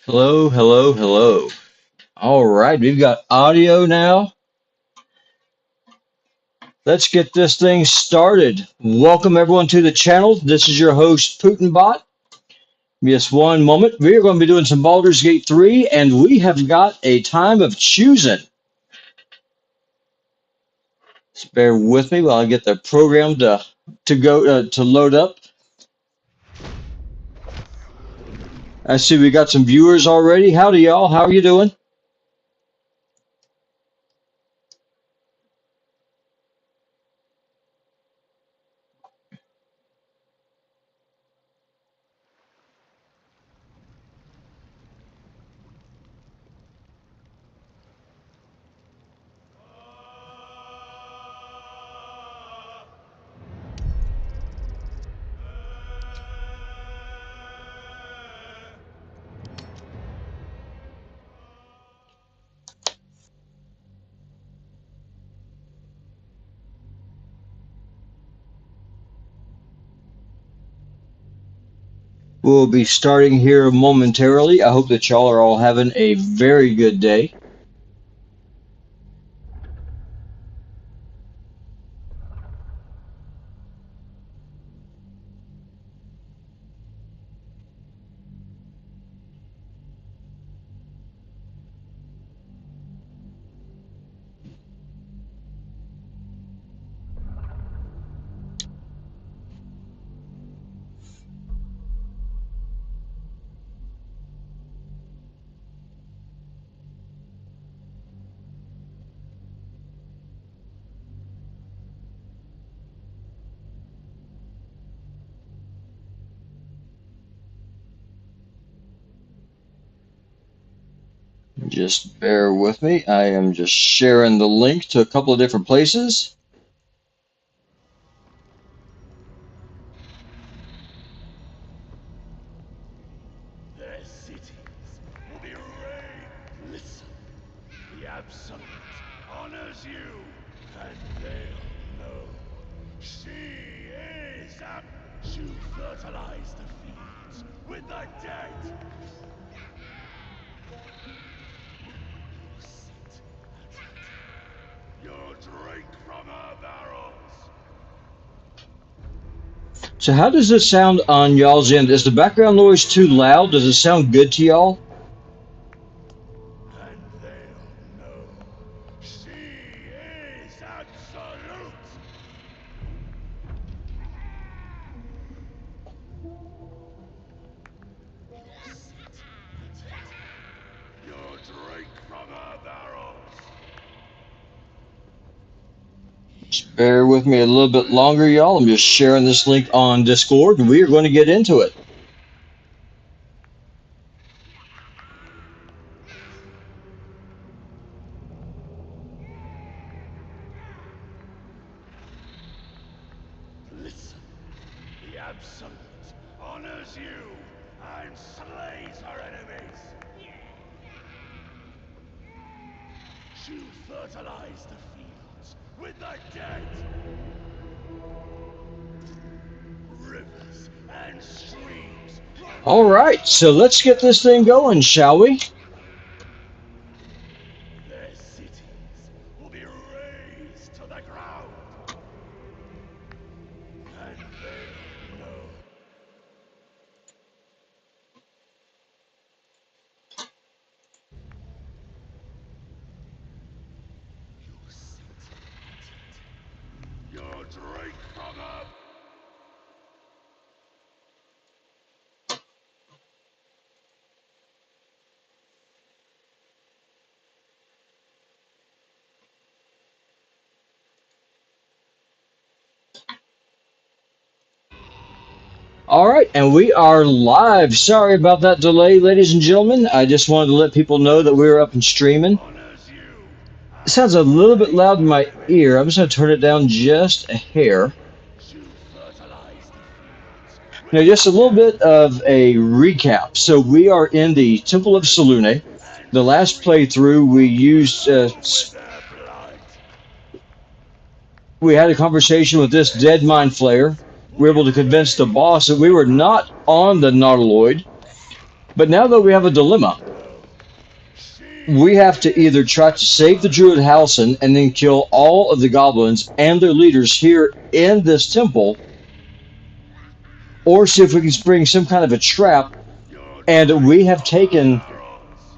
Hello, hello, hello. All right, we've got audio now. Let's get this thing started. Welcome everyone to the channel. This is your host, Putinbot. Just one moment. We are going to be doing some Baldur's Gate 3, and we have got a time of choosing. Just bear with me while I get the program to load up. I see we got some viewers already. Howdy, y'all. How are you doing? We'll be starting here momentarily. I hope that y'all are all having a very good day. Just bear with me. I am just sharing the link to a couple of different places. Their cities will be raised. Listen, the Absolute honors you, and they'll know. She is Ab. You fertilize the fields with the dead. You sit at her table. You'll drink from her barrels. So how does this sound on y'all's end? Is the background noise too loud? Does it sound good to y'all? And they'll know. She is Absolute. You'll drink from her barrels. Just bear with me a little bit longer, y'all. I'm just sharing this link on Discord, and we are going to get into it. Listen, the Absolute honors you and slays her enemies. You fertilize the fields with the dead. Rivers and streams. All right, so let's get this thing going, shall we? Their cities will be razed to the ground. And they'll know. You sit at it. You'll drink from her. All right, and we are live. Sorry about that delay, ladies and gentlemen. I just wanted to let people know that we were up and streaming. Honors you. It sounds a little bit loud in my ear. I'm just going to turn it down just a hair. You fertilize the fields. Now, just a little bit of a recap. So we are in the Temple of Selune. The last playthrough, we had a conversation with this dead mind flayer. We were able to convince the boss that we were not on the Nautiloid. But now that we have a dilemma, we have to either try to save the Druid Halcyon and then kill all of the goblins and their leaders here in this temple, or see if we can spring some kind of a trap. And we have taken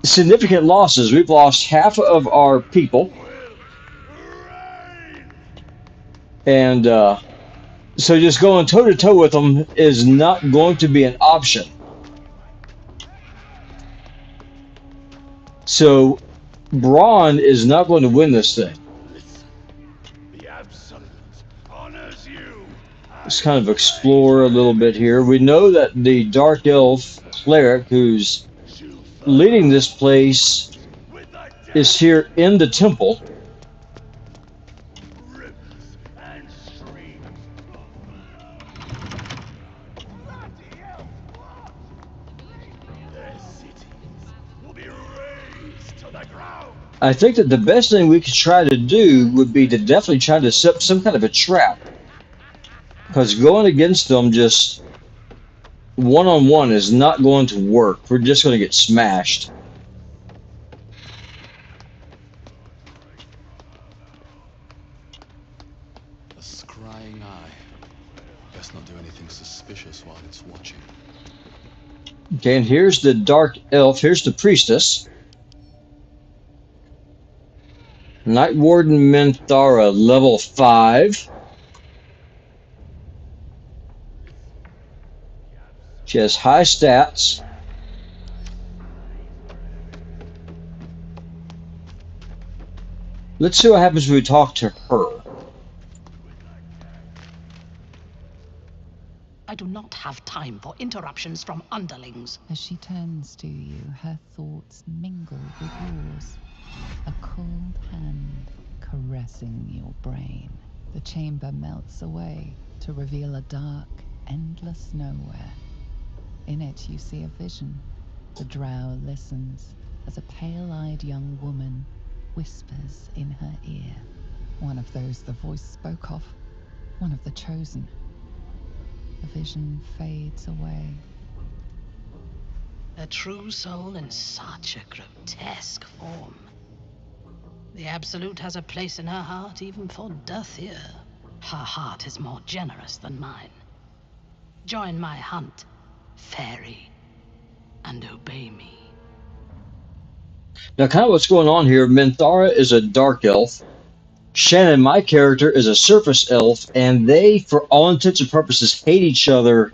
significant losses. We've lost half of our people. And so just going toe to toe with them is not going to be an option. So Braun is not going to win this thing. The absolute honors you. Let's kind of explore a little bit here. We know that the Dark Elf cleric who's leading this place is here in the temple. I think that the best thing we could try to do would be to definitely try to set up some kind of a trap. Because going against them just one-on-one is not going to work. We're just going to get smashed. A scrying eye. Best not do anything suspicious while it's watching. Okay, and here's the Dark Elf. Here's the Priestess. Night Warden Minthara, level 5. She has high stats. Let's see what happens when we talk to her. I do not have time for interruptions from underlings. As she turns to you, her thoughts mingle with yours. A cold hand caressing your brain. The chamber melts away to reveal a dark, endless nowhere. In it you see a vision. The drow listens as a pale-eyed young woman whispers in her ear. One of those the voice spoke of. One of the chosen. The vision fades away. A true soul in such a grotesque form. The Absolute has a place in her heart even for Dothier. Her heart is more generous than mine. Join my hunt, fairy, and obey me. Now, kind of what's going on here, Minthara is a dark elf. Shannon, my character, is a surface elf, and they, for all intents and purposes, hate each other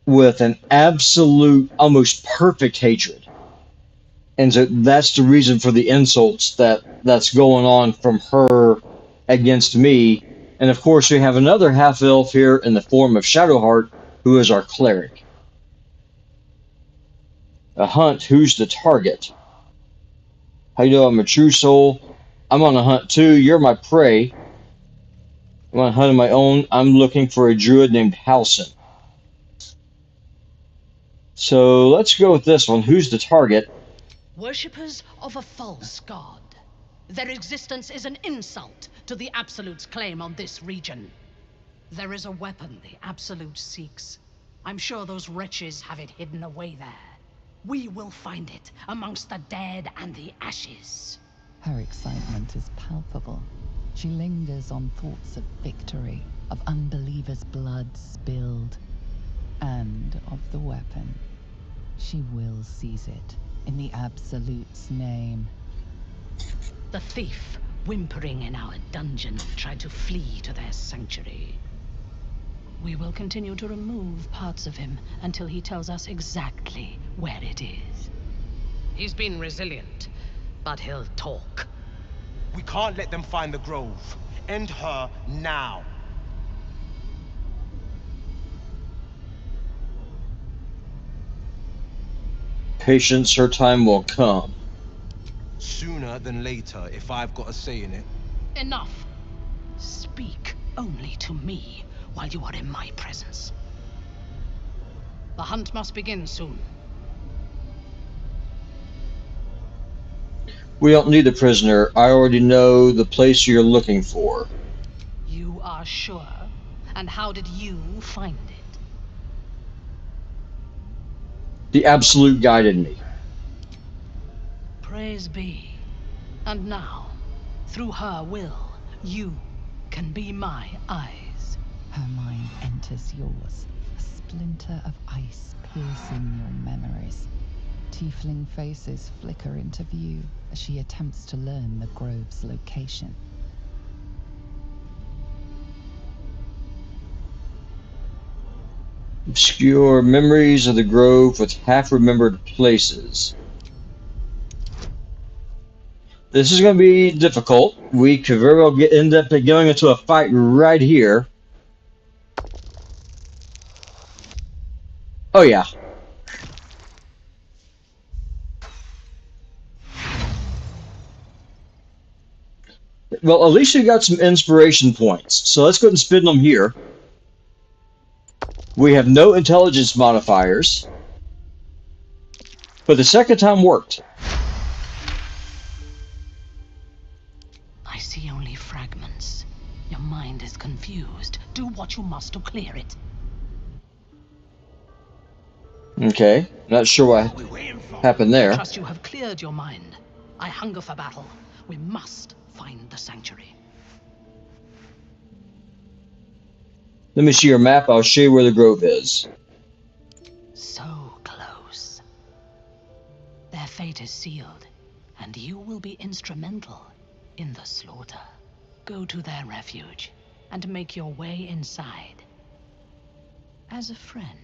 with an absolute, almost perfect hatred. And so that's the reason for the insults that's going on from her against me. And of course, we have another half-elf here in the form of Shadowheart, who is our cleric. A hunt, who's the target? How you know I'm a true soul? I'm on a hunt too. You're my prey. I'm on a hunt of my own. I'm looking for a druid named Halcyon. So let's go with this one. Who's the target? Worshippers of a false god. Their existence is an insult to the Absolute's claim on this region. There is a weapon the Absolute seeks. I'm sure those wretches have it hidden away there. We will find it amongst the dead and the ashes. Her excitement is palpable. She lingers on thoughts of victory, of unbelievers' blood spilled, and of the weapon. She will seize it, in the Absolute's name. The thief, whimpering in our dungeon, tried to flee to their sanctuary. We will continue to remove parts of him until he tells us exactly where it is. He's been resilient, but he'll talk. We can't let them find the grove. End her now. Patience, her time will come. Sooner than later, if I've got a say in it. Enough. Speak only to me while you are in my presence. The hunt must begin soon. We don't need a prisoner. I already know the place you're looking for. You are sure? And how did you find it? The Absolute guided me. Praise be. And now, through her will, you can be my eyes. Her mind enters yours, a splinter of ice piercing your memories. Tiefling faces flicker into view as she attempts to learn the grove's location. Obscure memories of the grove with half-remembered places. This is going to be difficult. We could very well end up going into a fight right here. Oh yeah. Well, at least we got some inspiration points. So let's go ahead and spin them here. We have no intelligence modifiers. But the second time worked. I see only fragments. Your mind is confused. Do what you must to clear it. Okay. Not sure what What are we waiting for? happened I there. trust you have cleared your mind. I hunger for battle. We must find the sanctuary. Let me see your map. I'll show you where the grove is. So close. Their fate is sealed, and you will be instrumental in the slaughter. Go to their refuge and make your way inside. As a friend.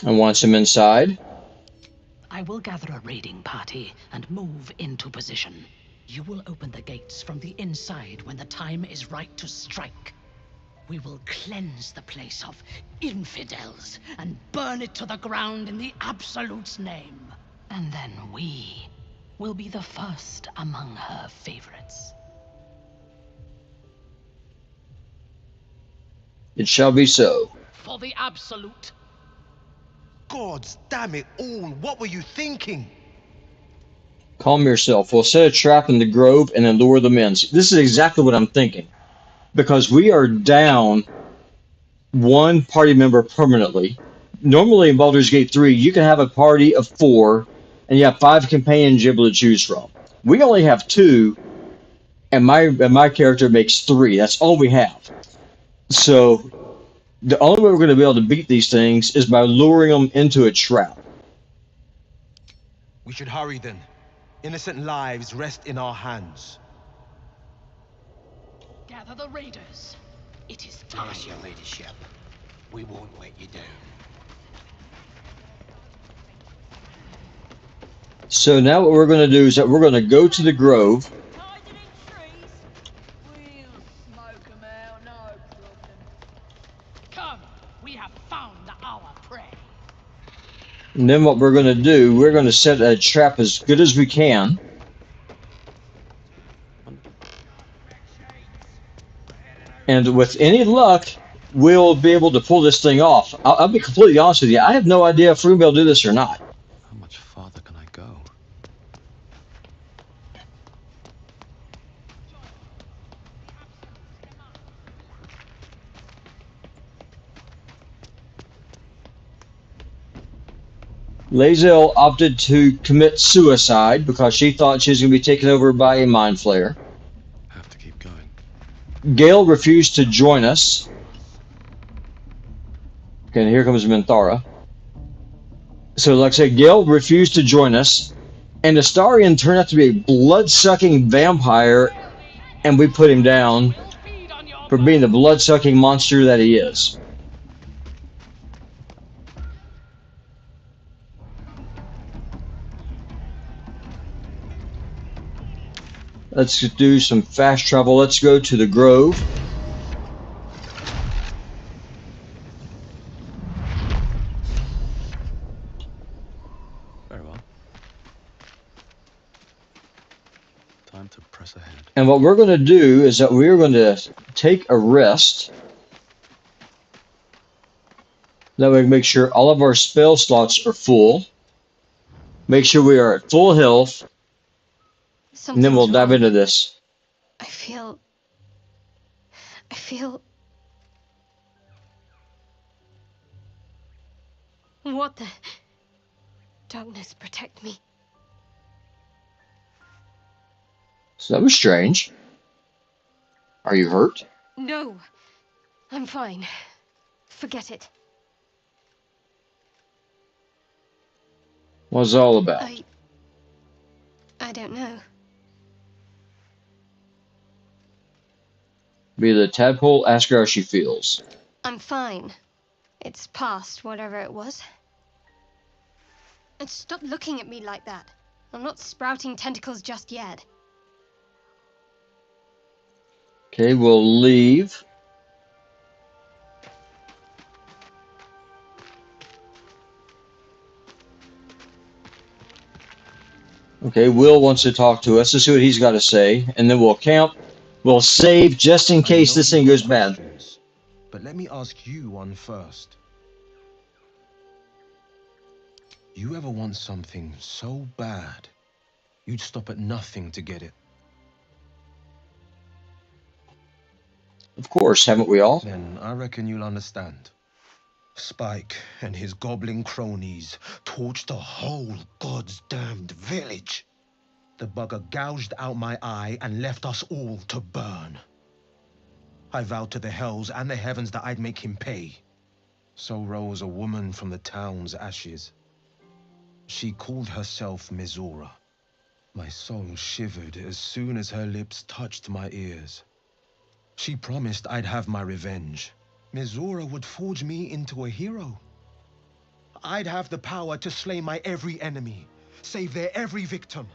I want some inside. I will gather a raiding party and move into position. You will open the gates from the inside when the time is right to strike. We will cleanse the place of infidels and burn it to the ground in the Absolute's name. And then we will be the first among her favorites. It shall be so. For the Absolute. Gods damn it all, what were you thinking? Calm yourself. We'll set a trap in the grove and then lure them in. This is exactly what I'm thinking. Because we are down one party member permanently. Normally in Baldur's Gate 3, you can have a party of 4, and you have 5 companions you're able to choose from. We only have 2, and my character makes 3. That's all we have. So the only way we're going to be able to beat these things is by luring them into a trap. We should hurry then. Innocent lives rest in our hands. Gather the raiders. It is time. Yes, your ladyship. We won't let you down. So now what we're going to do is that we're going to go to the grove. Come, we have found our prey. And then what we're going to do, we're going to set a trap as good as we can. And with any luck, we'll be able to pull this thing off. I'll be completely honest with you. I have no idea if we're going to be able to do this or not. How much farther can I go? Lae'zel opted to commit suicide because she thought she was going to be taken over by a mind flayer. Have to keep going. Gale refused to join us. Okay, and here comes Minthara. So, like I said, Gale refused to join us, and Astarion turned out to be a blood-sucking vampire, and we put him down for being the blood-sucking monster that he is. Let's do some fast travel. Let's go to the grove. Very well. Time to press ahead. And what we're going to do is that we're going to take a rest. That way we make sure all of our spell slots are full. Make sure we are at full health. And then we'll dive into this. I feel... What the... Darkness, protect me. So that was strange. Are you hurt? No, I'm fine. Forget it. What's it all about? I don't know. Be the tadpole, ask her how she feels. I'm fine. It's past whatever it was. And stop looking at me like that. I'm not sprouting tentacles just yet. Okay, we'll leave. Okay, Will wants to talk to us. Let's see what he's got to say, and then we'll camp. We'll save just in case this thing goes bad. But let me ask you one first. You ever want something so bad, you'd stop at nothing to get it? Of course, haven't we all? Then I reckon you'll understand. Spike and his goblin cronies torched the whole god's damned village. The bugger gouged out my eye and left us all to burn. I vowed to the hells and the heavens that I'd make him pay. So rose a woman from the town's ashes. She called herself Mizora. My soul shivered as soon as her lips touched my ears. She promised I'd have my revenge. Mizora would forge me into a hero. I'd have the power to slay my every enemy, save their every victim.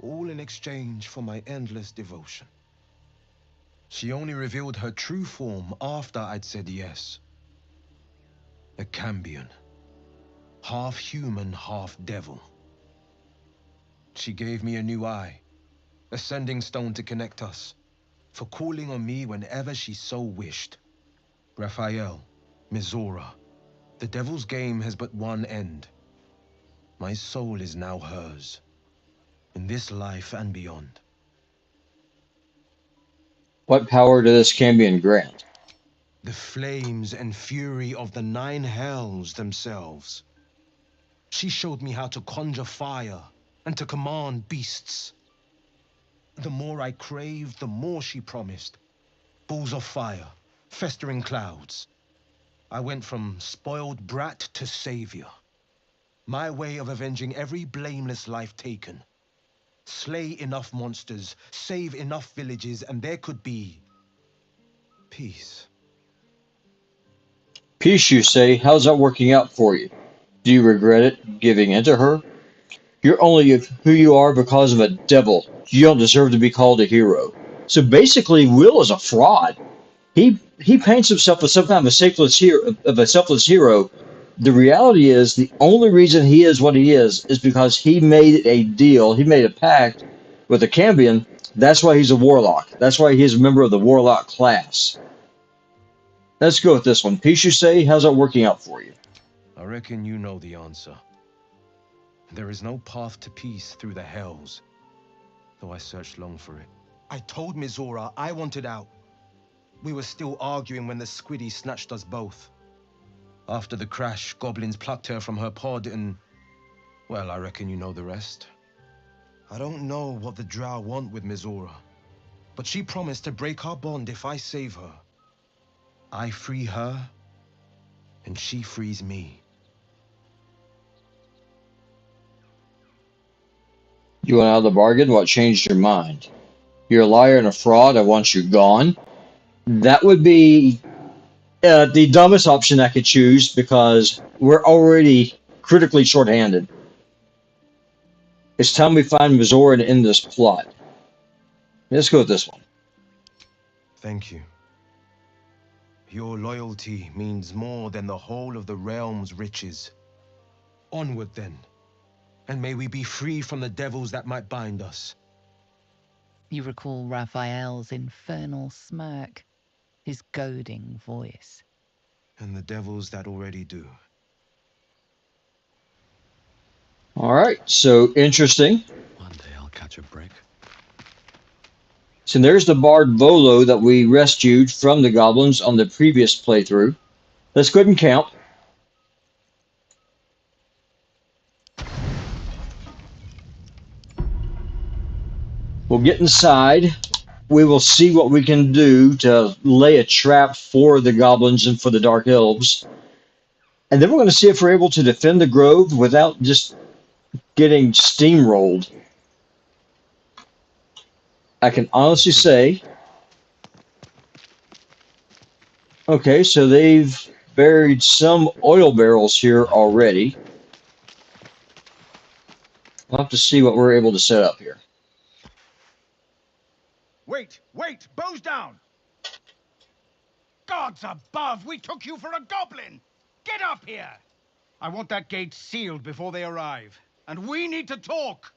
All in exchange for my endless devotion. She only revealed her true form after I'd said yes. A Cambion. Half human, half devil. She gave me a new eye, a sending stone to connect us, for calling on me whenever she so wished. Raphael, Mizora, the devil's game has but one end. My soul is now hers, in this life and beyond. What power does this Cambion grant? The flames and fury of the 9 hells themselves. She showed me how to conjure fire and to command beasts. The more I craved, the more she promised. Balls of fire, festering clouds. I went from spoiled brat to savior. My way of avenging every blameless life taken. Slay enough monsters, save enough villages, and there could be peace. Peace, you say? How's that working out for you? Do you regret it, giving in to her? You're only who you are because of a devil. You don't deserve to be called a hero. So basically, Will is a fraud. He paints himself as some kind of a selfless hero. The reality is, the only reason he is what he is because he made a deal. He made a pact with a Cambion. That's why he's a warlock. That's why he's a member of the warlock class. Let's go with this one. Peace, you say? How's that working out for you? I reckon you know the answer. There is no path to peace through the hells, though I searched long for it. I told Mizora I wanted out. We were still arguing when the squiddy snatched us both. After the crash, goblins plucked her from her pod and... well, I reckon you know the rest. I don't know what the drow want with Mizora, but she promised to break our bond if I save her. I free her, and she frees me. You went out of the bargain? What changed your mind? You're a liar and a fraud. I want you gone. That would be the dumbest option I could choose because we're already critically shorthanded. It's time we find Mizora and end this plot. Let's go with this one. Thank you. Your loyalty means more than the whole of the realm's riches. Onward then, and may we be free from the devils that might bind us. You recall Raphael's infernal smirk, his goading voice. And the devils that already do. All right, so interesting. One day I'll catch a break. So there's the bard Volo that we rescued from the goblins on the previous playthrough. Let's go ahead and count. We'll get inside. We will see what we can do to lay a trap for the goblins and for the dark elves. And then we're going to see if we're able to defend the grove without just getting steamrolled. I can honestly say, okay, so they've buried some oil barrels here already. We'll have to see what we're able to set up here. Wait! Bows down! Gods above, we took you for a goblin! Get up here! I want that gate sealed before they arrive. And we need to talk!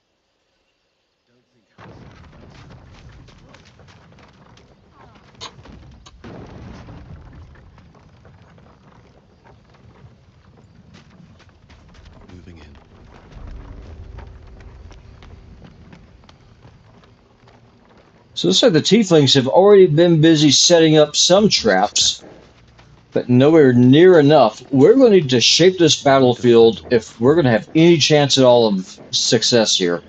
Moving in. So it looks like the tieflings have already been busy setting up some traps, but nowhere near enough. We're going to need to shape this battlefield if we're going to have any chance at all of success here.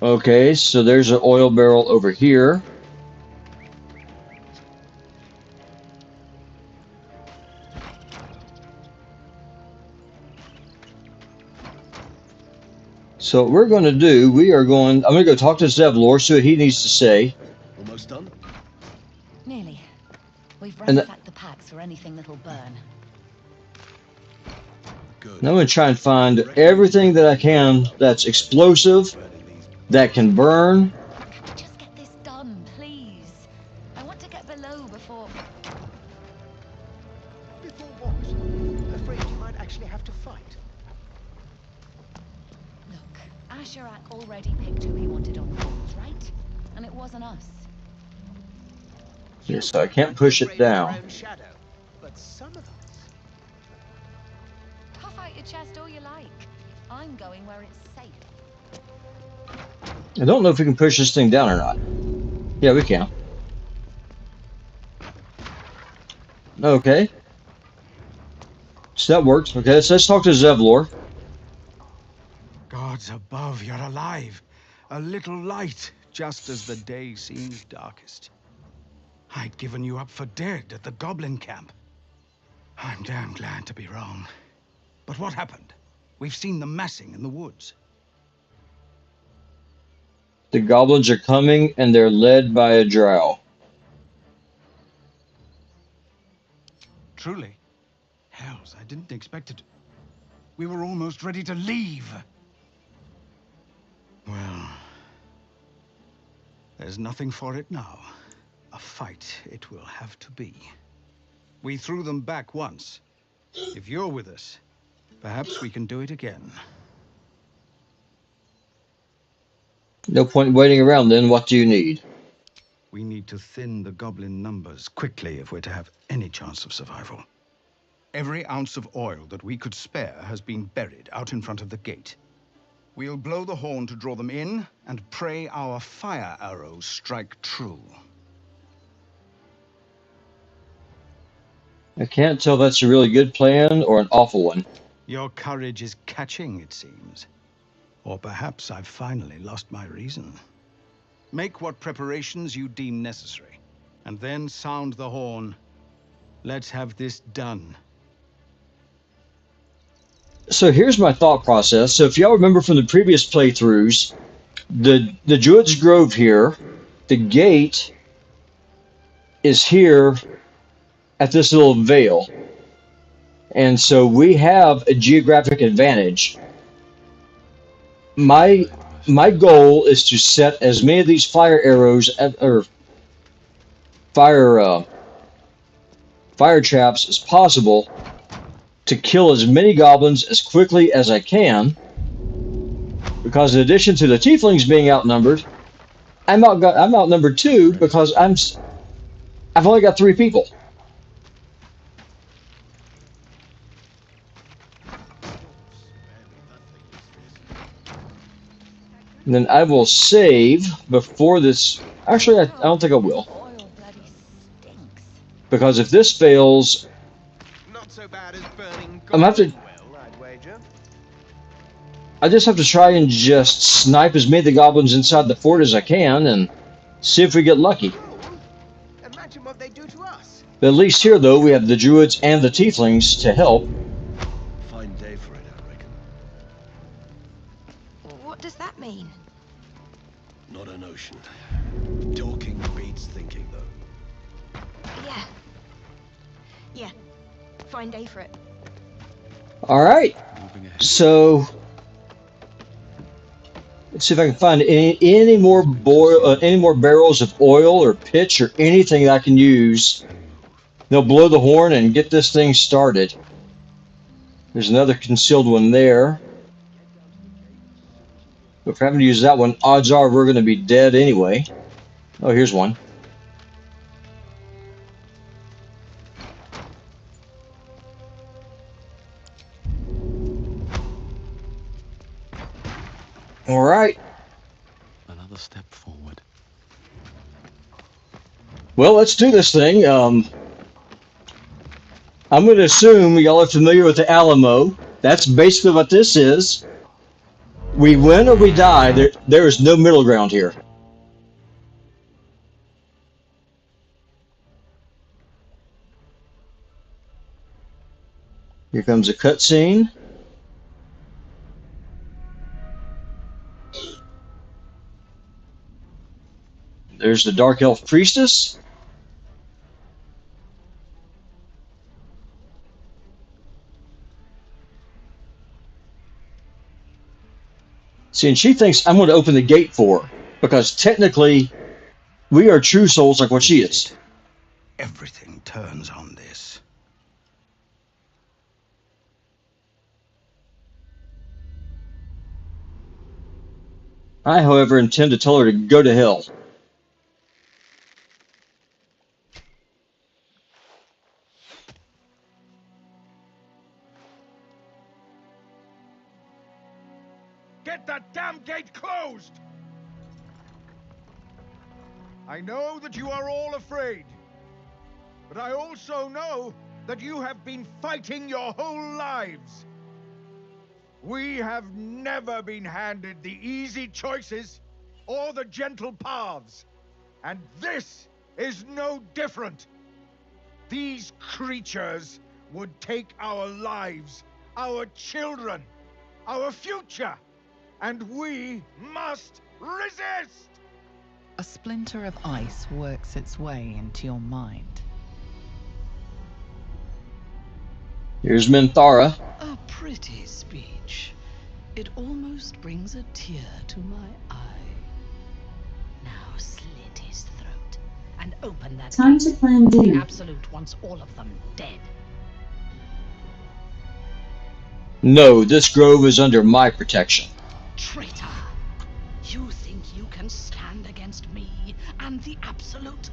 Okay, so there's an oil barrel over here. So what we're going to do, I'm going to go talk to Zevlor, see what he needs to say. Almost done? Nearly. We've And ransacked the packs for anything that'll burn. Good. I'm going to try and find everything that I can that's explosive, that can burn. Can we just get this done, please? I want to get below before... Before what? Afraid you might actually have to fight. Look, Asherak already picked who he wanted on the boards, right? And it wasn't us. Yeah, so I can't push it down. Shadow, but some of us... Puff out your chest all you like. I'm going where it's safe. I don't know if we can push this thing down or not. Yeah, we can. Okay. So that worked. Okay, let's talk to Zevlor. Gods above, you're alive. A little light, just as the day seems darkest. I'd given you up for dead at the goblin camp. I'm damn glad to be wrong. But what happened? We've seen them massing in the woods. The goblins are coming, and they're led by a drow. Truly? Hells, I didn't expect it. We were almost ready to leave. Well, there's nothing for it now. A fight it will have to be. We threw them back once. If you're with us, perhaps we can do it again. No point waiting around then. What do you need? We need to thin the goblin numbers quickly if we're to have any chance of survival. Every ounce of oil that we could spare has been buried out in front of the gate. We'll blow the horn to draw them in and pray our fire arrows strike true. I can't tell if that's a really good plan or an awful one. Your courage is catching, it seems. Or perhaps I've finally lost my reason. Make what preparations you deem necessary, and then sound the horn. Let's have this done. So here's my thought process. So if y'all remember from the previous playthroughs, the Druid's Grove here, the gate is here at this little vale. And so we have a geographic advantage. My goal is to set as many of these fire arrows or fire traps as possible to kill as many goblins as quickly as I can, because in addition to the tieflings being outnumbered, I'm outnumbered too, because I've only got 3 people. And then I will save before this. Actually, I don't think I will, Oil bloody stinks. because if this fails, Not so so bad as burning I'm gonna have to. Well, I'd wager. I just have to try and just snipe as many of the goblins inside the fort as I can and see if we get lucky. Cool. Imagine what they do to us. But at least here, though, we have the druids and the tieflings to help. Fine day for it, I reckon. What does that mean? Not a notion. Talking beats thinking, though. Yeah. Yeah. Fine day for it. All right. So let's see if I can find any more barrels of oil or pitch or anything that I can use. They'll blow the horn and get this thing started. There's another concealed one there. But if I haven't used that one, odds are we're going to be dead anyway. Oh, here's one. All right. Another step forward. Well, let's do this thing. I'm going to assume y'all are familiar with the Alamo. That's basically what this is. We win or we die. There is no middle ground here. Here comes a cutscene. There's the Dark Elf Priestess. See, and she thinks I'm going to open the gate for her, because technically we are true souls like what she is. Everything turns on this. I, however, intend to tell her to go to hell. Get that damn gate closed! I know that you are all afraid, but I also know that you have been fighting your whole lives. We have never been handed the easy choices or the gentle paths, and this is no different. These creatures would take our lives, our children, our future, and we must resist! A splinter of ice works its way into your mind. Here's Minthara. A pretty speech. It almost brings a tear to my eye. Now slit his throat and open that Time gate. to plan The dinner. Absolute wants all of them dead. No, this grove is under my protection. Traitor! You think you can stand against me and the Absolute?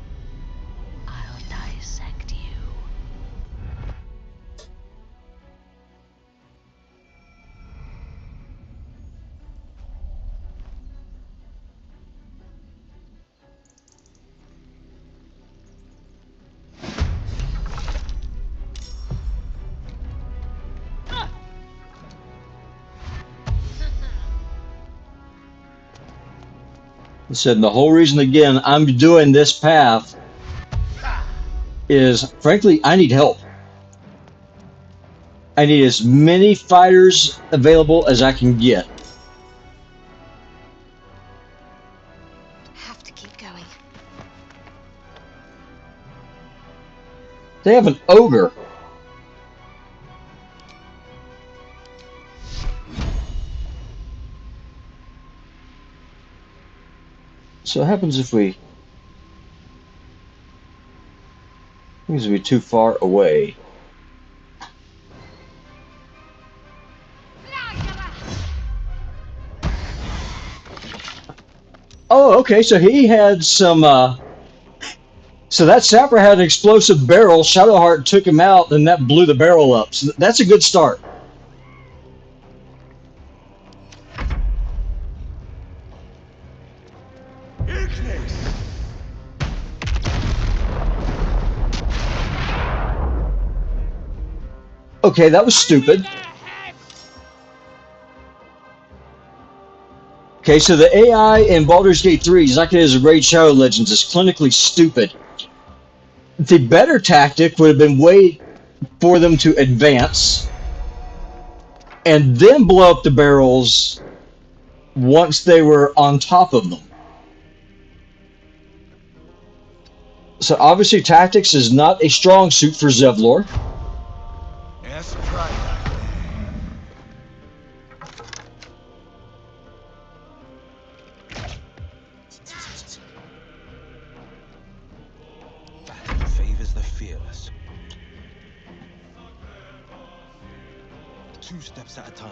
I'll dissect you. I said, the whole reason, again, I'm doing this path is, frankly, I need help. I need as many fighters available as I can get. Have to keep going. They have an ogre. So what happens if we... I think this would be too far away. Oh, okay, so he had some... So that sapper had an explosive barrel. Shadowheart took him out, and that blew the barrel up. So that's a good start. Okay, that was stupid. Okay, so the AI in Baldur's Gate 3, exactly as Raid Shadow Legends, is clinically stupid. The better tactic would have been wait for them to advance and then blow up the barrels once they were on top of them. So obviously tactics is not a strong suit for Zevlor. Yes, try that. Battle favors the fearless. 2 steps at a time.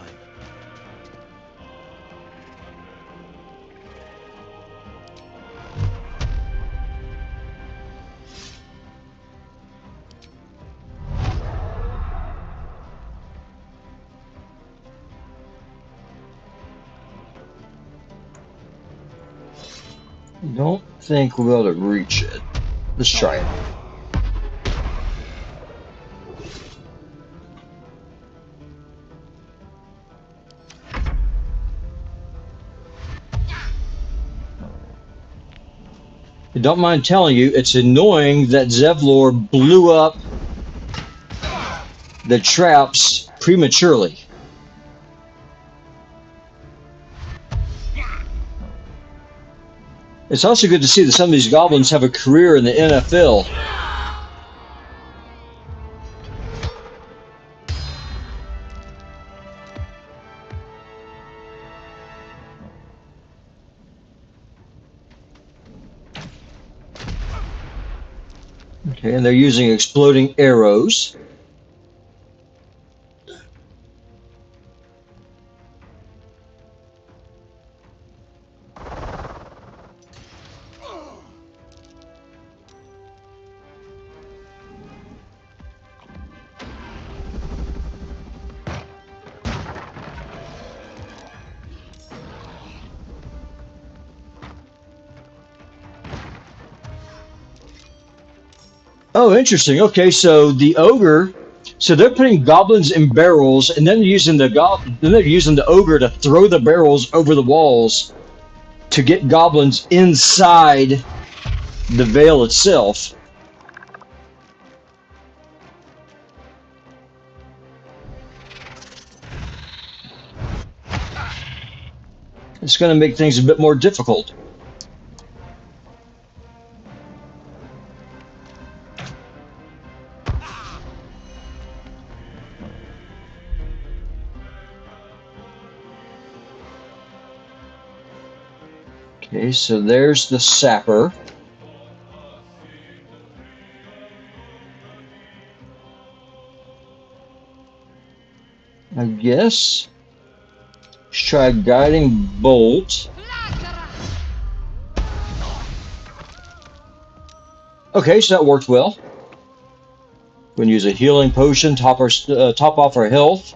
I don't think we'll be able to reach it. Let's try it. I don't mind telling you, it's annoying that Zevlor blew up the traps prematurely. It's also good to see that some of these goblins have a career in the NFL. Okay, and they're using exploding arrows. Oh, interesting. Okay, so the ogre, so they're putting goblins in barrels, and then using the ogre to throw the barrels over the walls to get goblins inside the veil itself. It's going to make things a bit more difficult. Okay, so there's the sapper. I guess. Let's try guiding bolt. Okay, so that worked well. We're going to use a healing potion, top off our health.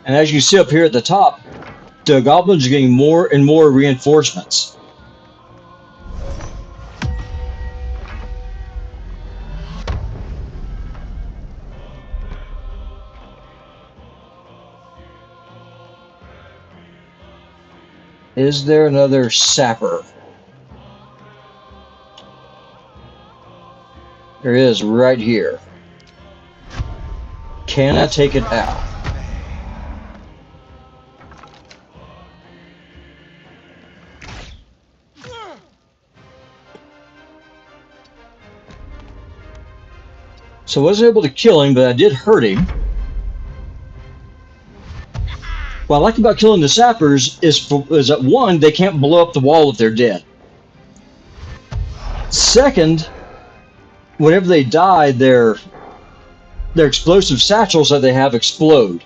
And as you see up here at the top, the goblins are getting more and more reinforcements. Is there another sapper? There is right here. Can I take it out? So I wasn't able to kill him, but I did hurt him. What I like about killing the sappers is that one, they can't blow up the wall if they're dead. Second, whenever they die, their explosive satchels that they have explode.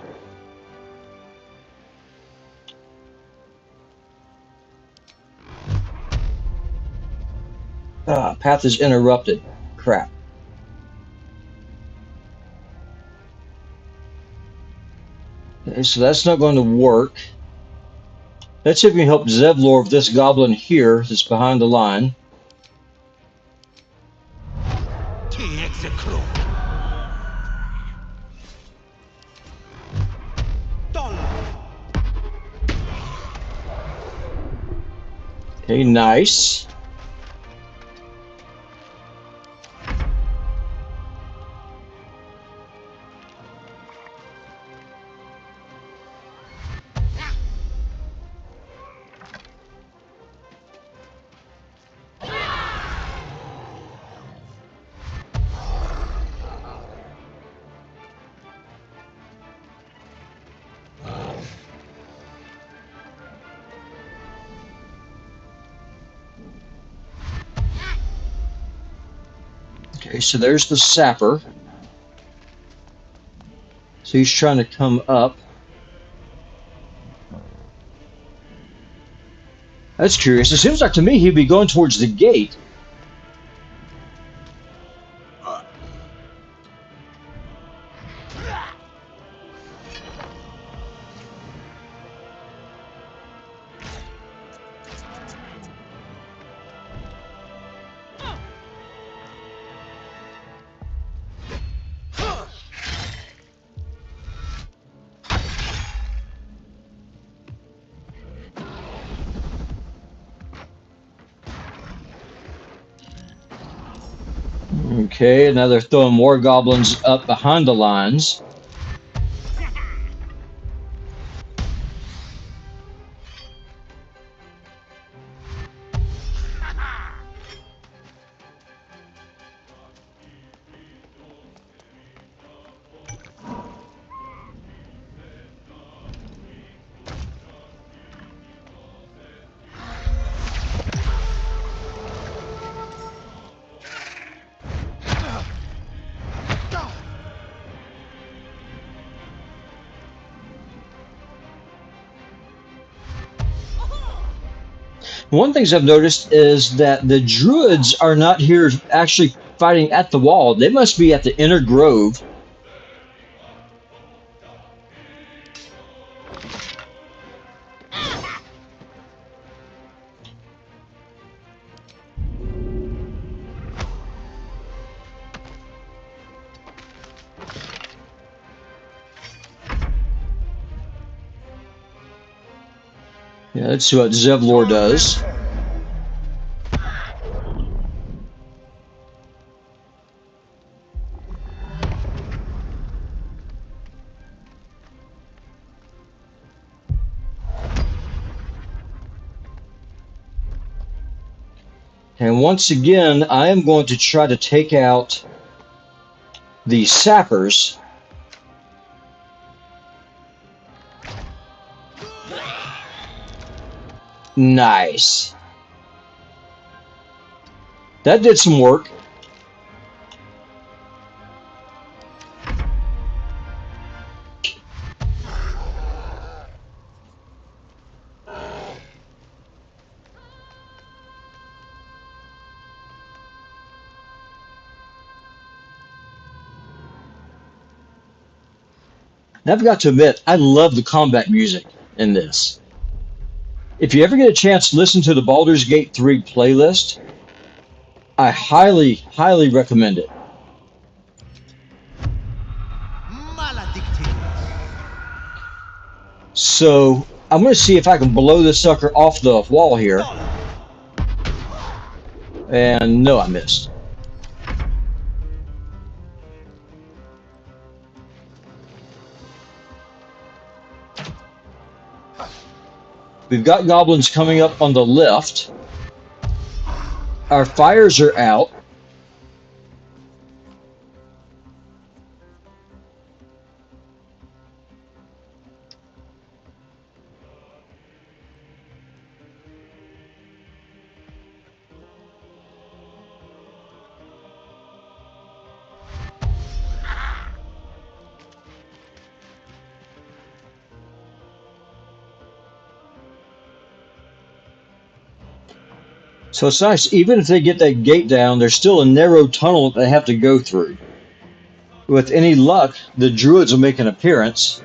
Path is interrupted. Crap. Okay, so that's not going to work. Let's see if we can help Zevlor with this goblin here that's behind the line. Okay, nice. Okay, so there's the sapper. So he's trying to come up. That's curious. It seems like to me he'd be going towards the gate. Okay, now they're throwing more goblins up behind the lines. One of the things I've noticed is that the druids are not here actually fighting at the wall. They must be at the inner grove. Yeah, let's see what Zevlor does. And once again, I am going to try to take out the sappers. Nice. That did some work. Now, I've got to admit, I love the combat music in this. If you ever get a chance to listen to the Baldur's Gate 3 playlist, I highly, highly recommend it. So, I'm going to see if I can blow this sucker off the wall here. And no, I missed. We've got goblins coming up on the left. Our fires are out. So it's nice, even if they get that gate down, there's still a narrow tunnel that they have to go through. With any luck, the druids will make an appearance.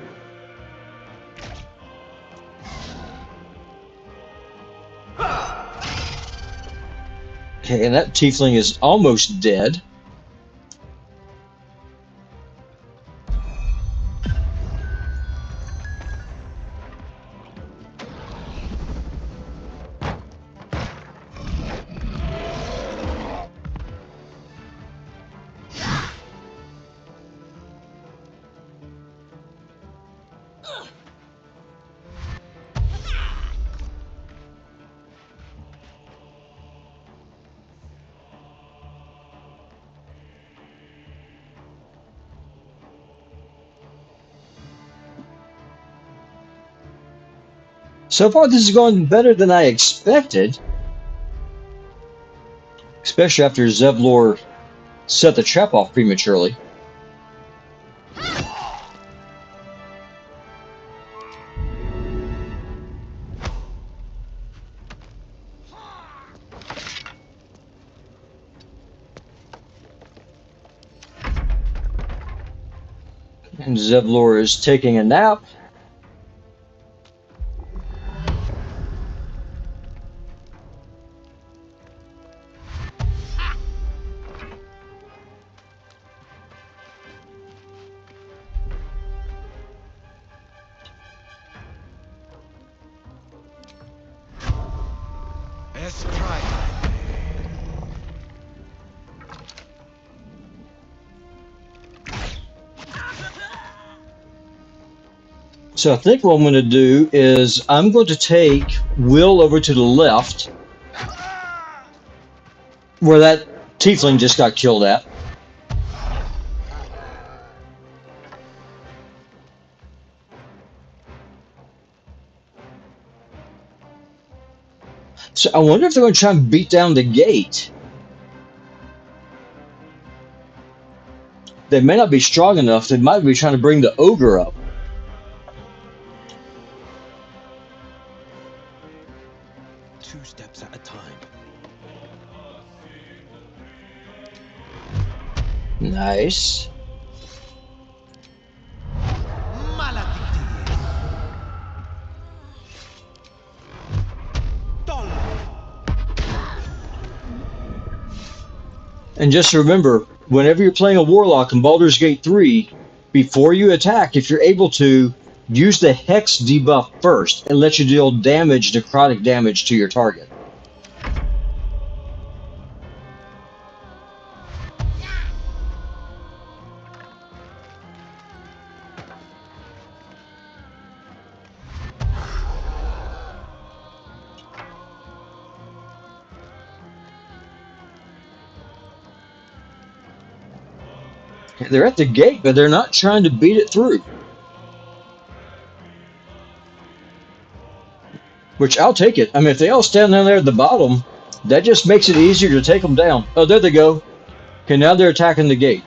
Okay, and that tiefling is almost dead. So far, this is going better than I expected. Especially after Zevlor set the trap off prematurely. And Zevlor is taking a nap. Let's try. So I think what I'm going to do is I'm going to take Will over to the left, where that tiefling just got killed at. So I wonder if they're going to try and beat down the gate. They may not be strong enough. They might be trying to bring the ogre up. Two steps at a time. Nice. And just remember, whenever you're playing a warlock in Baldur's Gate 3, before you attack, if you're able to, use the Hex debuff first and let you deal damage, necrotic damage to your target. They're at the gate, but they're not trying to beat it through. Which I'll take it. I mean, if they all stand down there at the bottom, that just makes it easier to take them down. Oh, there they go. Okay, now they're attacking the gate.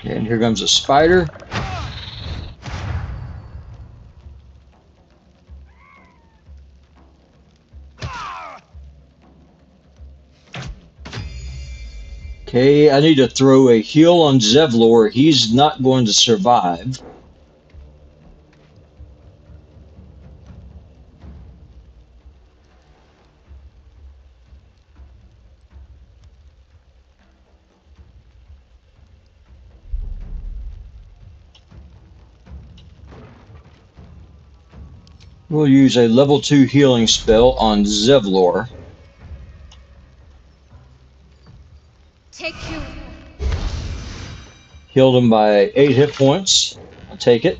And here comes a spider. Okay, I need to throw a heal on Zevlor. He's not going to survive. We'll use a level 2 healing spell on Zevlor. Take you. Healed him by 8 hit points. I'll take it.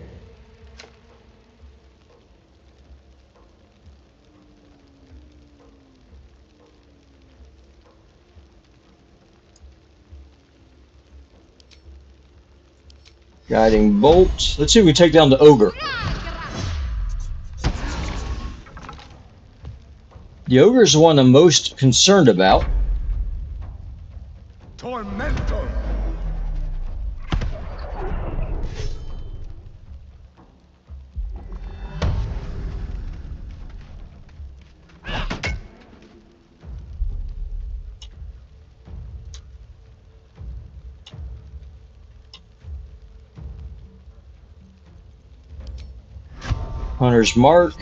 Guiding bolt. Let's see if we take down the ogre. The ogre is the one I'm most concerned about. Tormentor! Hunter's Mark.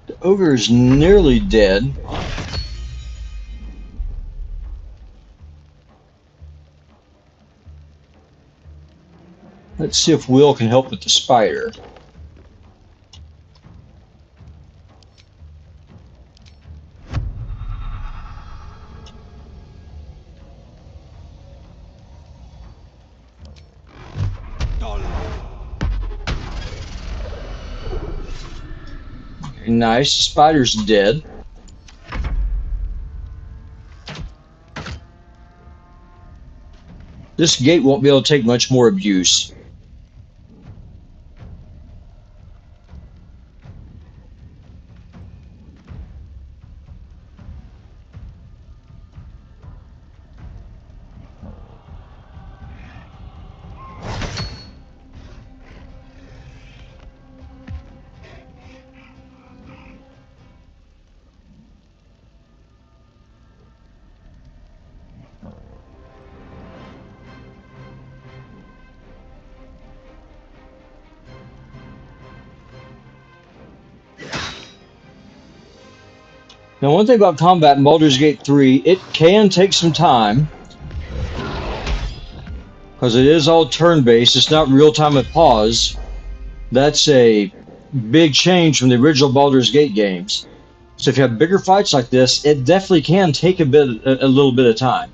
The ogre is nearly dead. Let's see if Will can help with the spider. Okay, nice. The spider's dead. This gate won't be able to take much more abuse. Now, one thing about combat in Baldur's Gate 3, it can take some time because it is all turn-based. It's not real-time with pause. That's a big change from the original Baldur's Gate games. So if you have bigger fights like this, it definitely can take a little bit of time.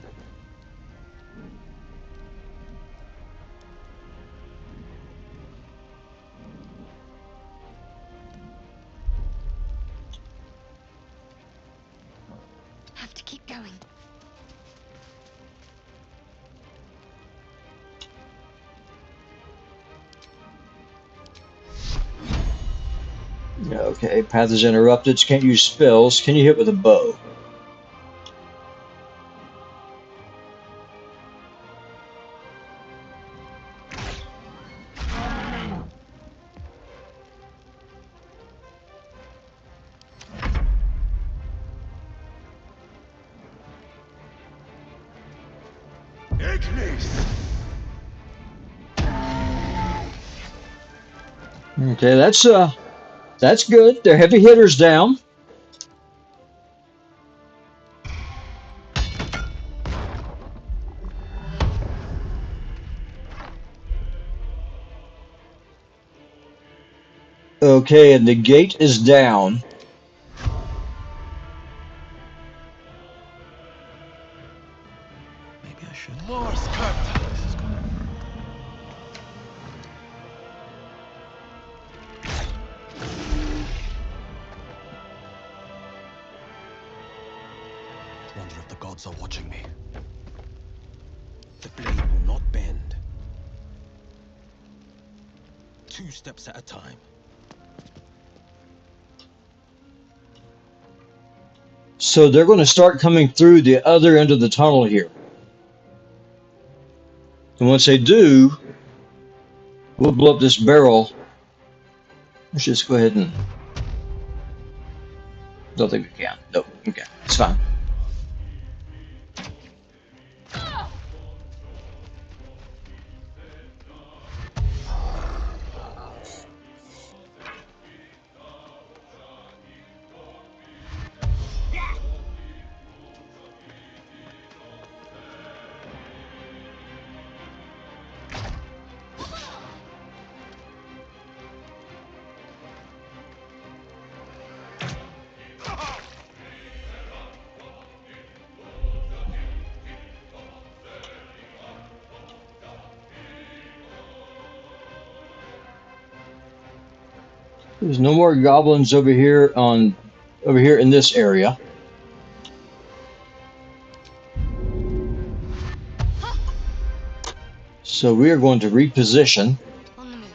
Have to keep going. Okay, path is interrupted. Can't use spells. Can you hit with a bow? Okay, that's good. They're heavy hitters down. Okay, and the gate is down. Maybe I should. Wonder if the gods are watching me. The blade will not bend. 2 steps at a time. So they're going to start coming through the other end of the tunnel here. And once they do, we'll blow up this barrel. Let's just go ahead and... Don't think we can. Nope. Okay. It's fine. There's no more goblins over here in this area. So we are going to reposition. On the move.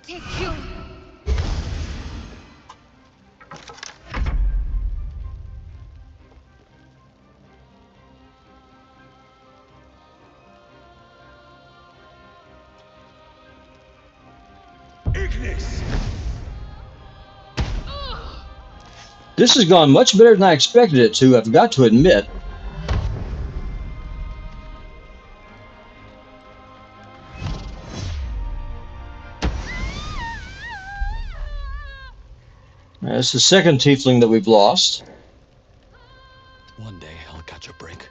Take you. This has gone much better than I expected it to, I've got to admit. That's the second tiefling that we've lost. One day I'll catch a break.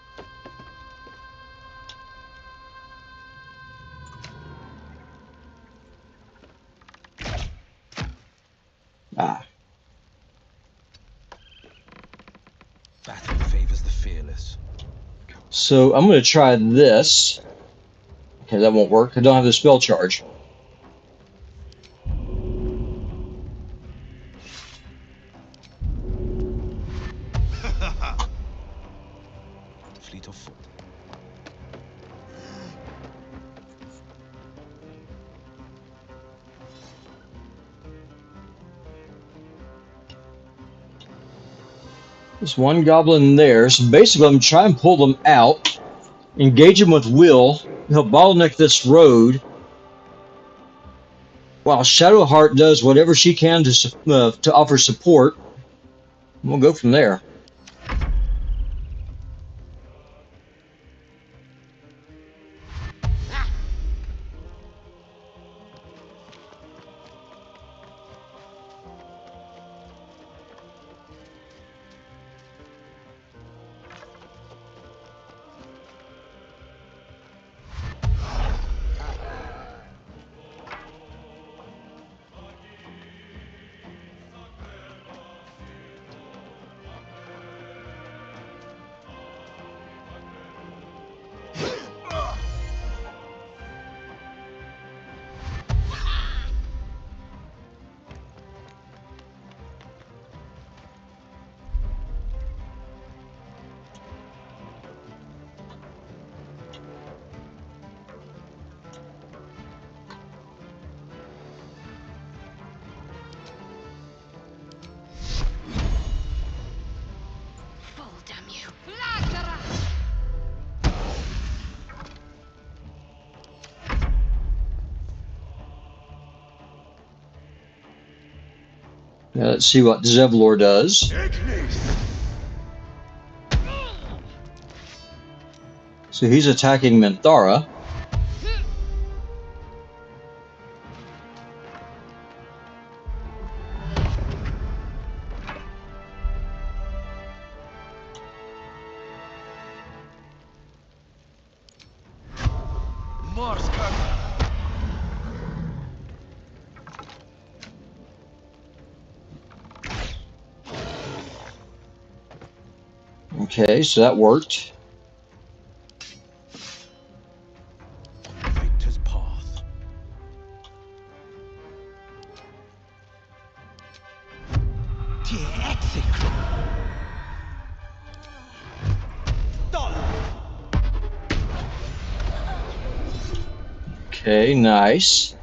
Ah. Battle favors the fearless. So I'm going to try this. Okay, that won't work. I don't have the spell charge. Fleet of foot. There's one goblin there. So basically, I'm trying to pull them out, engage them with will, help bottleneck this road, while Shadowheart does whatever she can to offer support. We'll go from there. Now let's see what Zevlor does. So he's attacking Minthara. Okay, so that worked. On the victor's path. Okay, nice.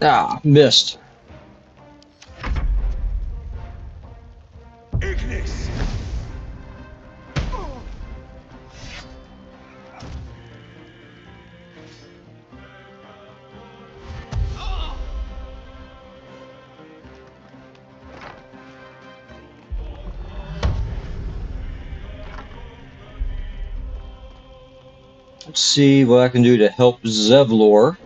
Ah, missed. Let's see what I can do to help Zevlor.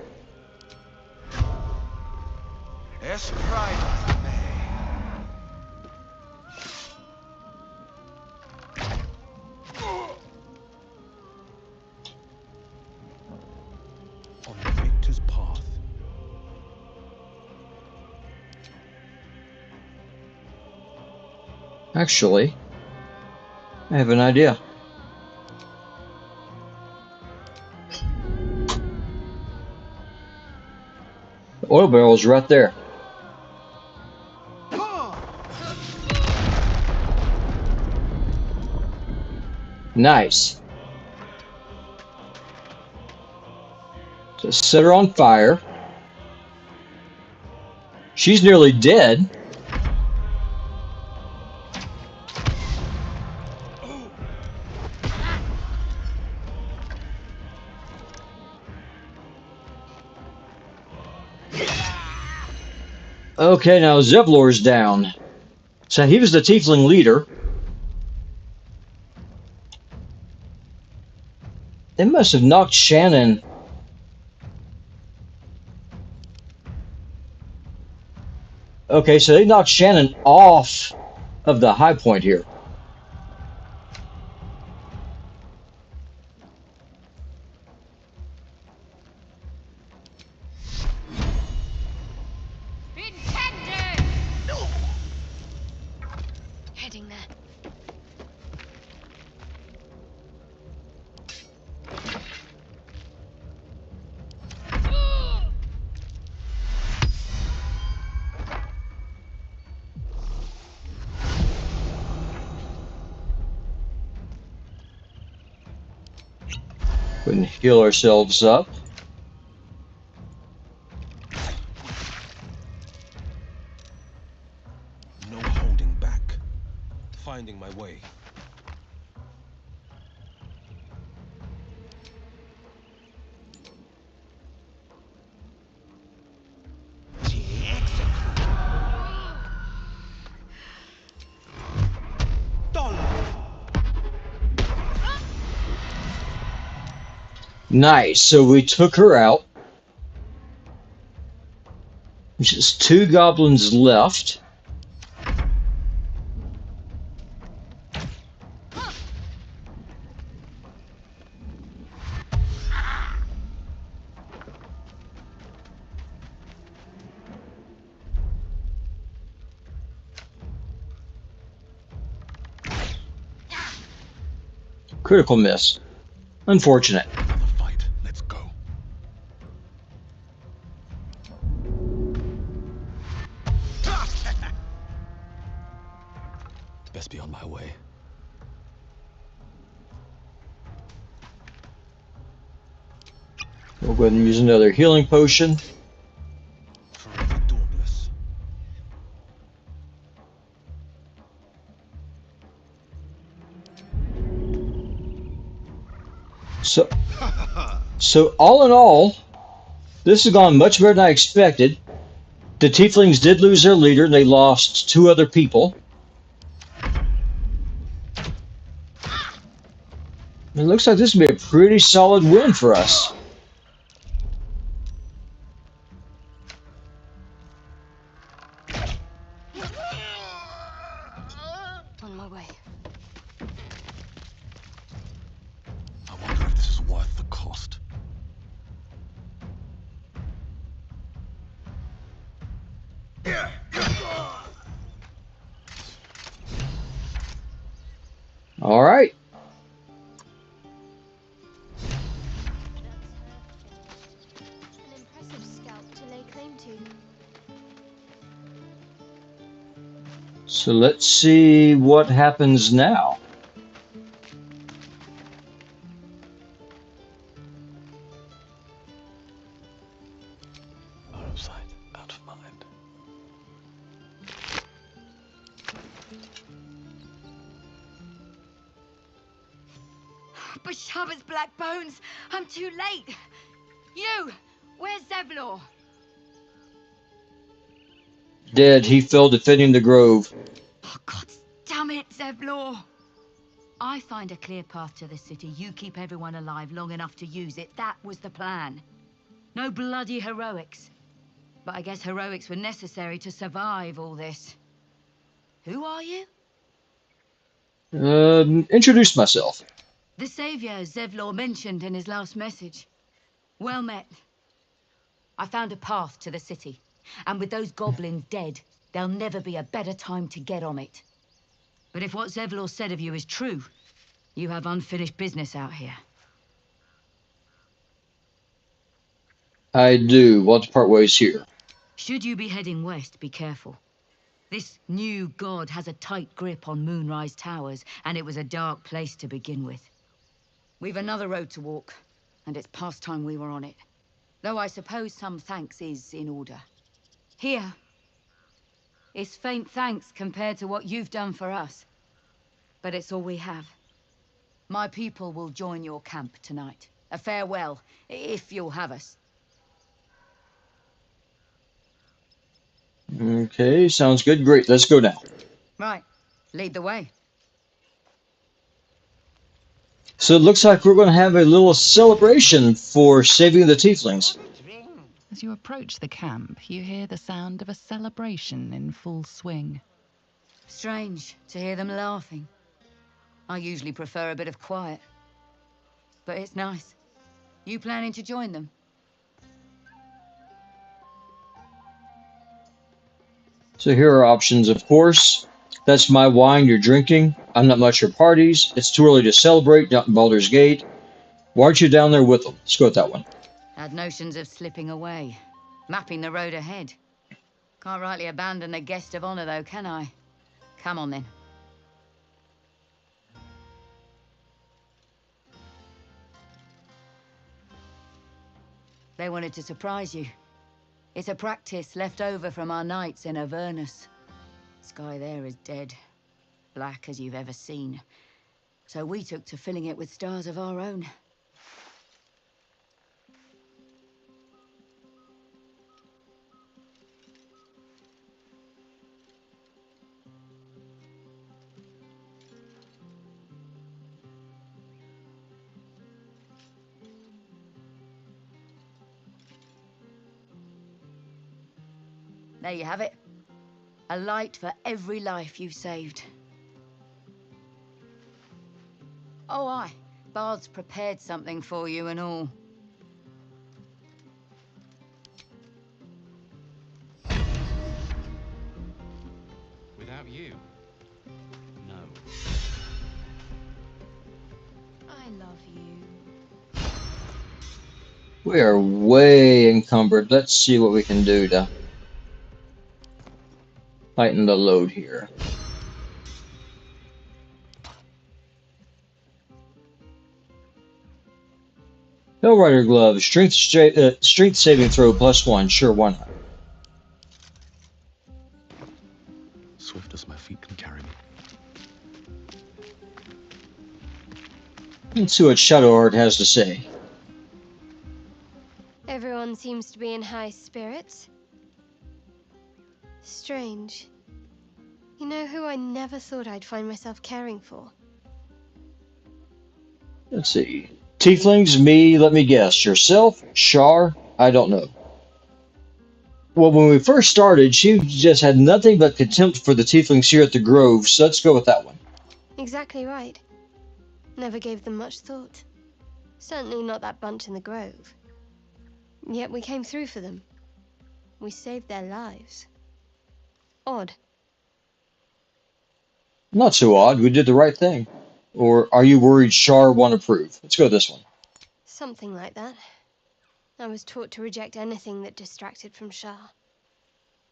On the victor's path. Actually, I have an idea. The oil barrel is right there. Nice. Just set her on fire. She's nearly dead. Okay, now Zevlor's down. So he was the tiefling leader. They must have knocked Shannon. Okay, so they knocked Shannon off of the high point here. Heading there. We can heal ourselves up. No holding back. Finding my way. Nice. So we took her out. Just 2 goblins left. Critical miss. Unfortunate. Another fight. Let's go. Best be on my way. We'll go ahead and use another healing potion. Forever dauntless. So all in all, this has gone much better than I expected. The tieflings did lose their leader, and they lost 2 other people. It looks like this would be a pretty solid win for us. On my way. I wonder if this is worth the cost. All right. An impressive scalp to lay claim to. So let's see what happens now. Out of sight, out of mind. Bashaba's black bones! I'm too late! You! Where's Zevlor? Dead, he fell defending the grove. Oh, God damn it, Zevlor! I find a clear path to the city. You keep everyone alive long enough to use it. That was the plan. No bloody heroics. But I guess heroics were necessary to survive all this. Who are you? Introduce myself. The savior Zevlor mentioned in his last message. Well met. I found a path to the city. And with those goblins dead, there'll never be a better time to get on it. But if what Zevlor said of you is true, you have unfinished business out here. I do want to part ways here. Should you be heading west, be careful. This new god has a tight grip on Moonrise Towers, and it was a dark place to begin with. We've another road to walk, and it's past time we were on it. Though I suppose some thanks is in order. Here is faint thanks compared to what you've done for us. But it's all we have. My people will join your camp tonight. A farewell, if you'll have us. Okay, sounds good. Great, let's go now. Right, lead the way. So it looks like we're going to have a little celebration for saving the tieflings. As you approach the camp, you hear the sound of a celebration in full swing. Strange to hear them laughing. I usually prefer a bit of quiet. But it's nice. You planning to join them? So here are options, of course. That's my wine you're drinking. I'm not much for parties. It's too early to celebrate, not in Baldur's Gate. Why aren't you down there with them? Let's go with that one. Had notions of slipping away. Mapping the road ahead. Can't rightly abandon the guest of honor, though, can I? Come on, then. They wanted to surprise you. It's a practice left over from our nights in Avernus. Sky there is dead. Black as you've ever seen. So we took to filling it with stars of our own. There you have it. A light for every life you've saved. Oh, aye. Bard's prepared something for you and all. Without you? No. I love you. We are way encumbered. Let's see what we can do to lighten the load here. Hellrider Glove, strength saving throw +1. Sure, why not? Swift as my feet can carry me. Let's see what Shadowheart has to say. Everyone seems to be in high spirits. Strange. You know who I never thought I'd find myself caring for? Let's see. Tieflings, me, let me guess. Yourself? Shar? I don't know. Well, when we first started, she just had nothing but contempt for the tieflings here at the Grove, so let's go with that one. Exactly right. Never gave them much thought. Certainly not that bunch in the Grove. Yet we came through for them. We saved their lives. Odd. Not so odd. We did the right thing. Or are you worried Shar won't approve? Let's go with this one. Something like that. I was taught to reject anything that distracted from Shah.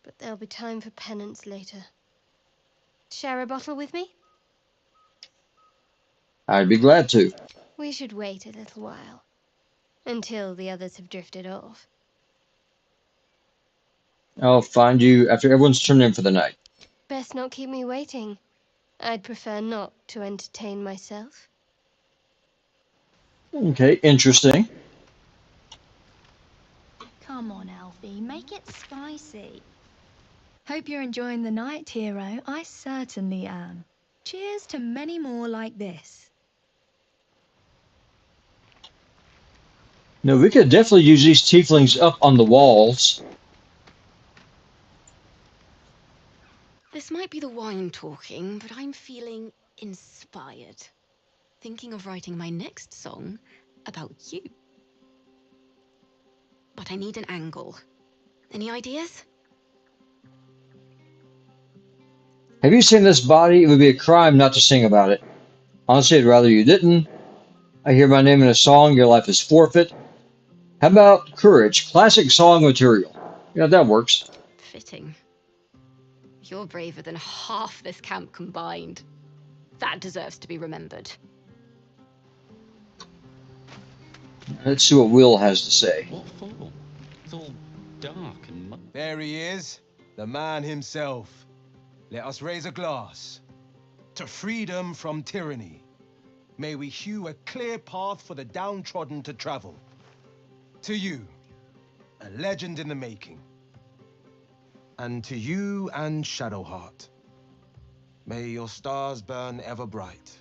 But there'll be time for penance later. Share a bottle with me? I'd be glad to. We should wait a little while. Until the others have drifted off. I'll find you after everyone's turned in for the night. Best not keep me waiting. I'd prefer not to entertain myself. Okay, interesting. Come on, Alfie, make it spicy. Hope you're enjoying the night, hero. I certainly am. Cheers to many more like this. No, we could definitely use these tieflings up on the walls. This might be the wine talking, but I'm feeling inspired. Thinking of writing my next song about you. But I need an angle. Any ideas? Have you seen this body? It would be a crime not to sing about it. Honestly, I'd rather you didn't. I hear my name in a song, your life is forfeit. How about Courage? Classic song material. Yeah, that works. Fitting. You're braver than half this camp combined. That deserves to be remembered. Let's see what Will has to say. What for? It's all dark and There he is, the man himself. Let us raise a glass to freedom from tyranny. May we hew a clear path for the downtrodden to travel. To you, a legend in the making. And to you and Shadowheart, may your stars burn ever bright.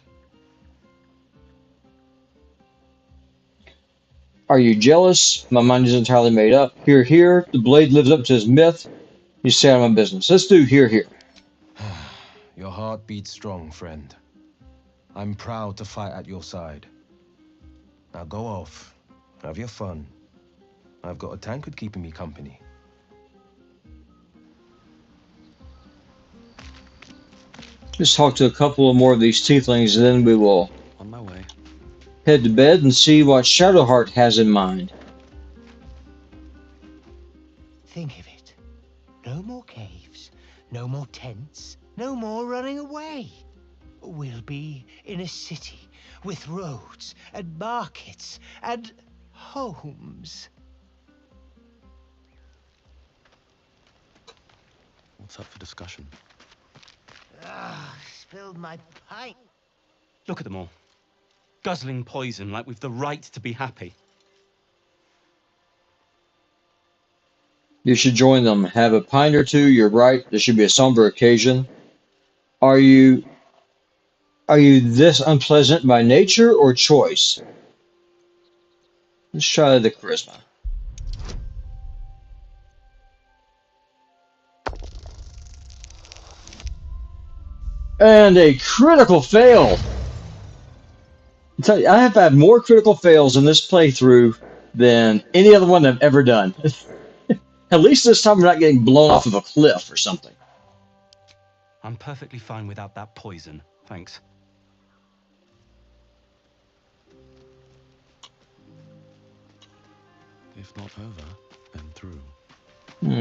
Are you jealous? My mind is entirely made up. Here, here. The blade lives up to his myth. You stay out of my business. Let's do here, here. Your heart beats strong, friend. I'm proud to fight at your side. Now go off. Have your fun. I've got a tankard keeping me company. Just talk to a couple of more of these tieflings, and then we will on my way. Head to bed and see what Shadowheart has in mind. Think of it. No more caves, no more tents, no more running away. We'll be in a city with roads and markets and homes. What's up for discussion? Ah, spilled my pint. Look at them all. Guzzling poison like we've the right to be happy. You should join them. Have a pint or two. You're right. There should be a somber occasion. Are you this unpleasant by nature or choice? Let's try the charisma. And a critical fail. I have had more critical fails in this playthrough than any other one I've ever done. At least this time I'm not getting blown off of a cliff or something. I'm perfectly fine without that poison, thanks. If not over, then through.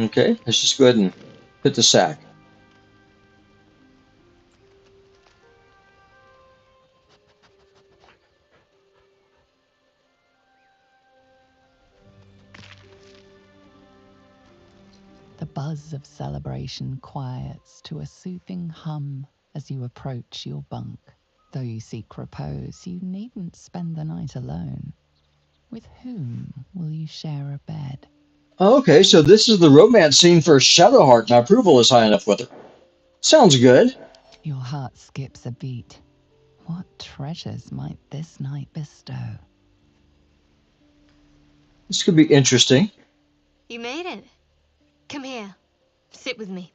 Okay, let's just go ahead and hit the sack. The buzz of celebration quiets to a soothing hum as you approach your bunk. Though you seek repose, you needn't spend the night alone. With whom will you share a bed? Okay, so this is the romance scene for Shadowheart. My approval is high enough with her. Sounds good. Your heart skips a beat. What treasures might this night bestow? This could be interesting. You made it. Come here. Sit with me.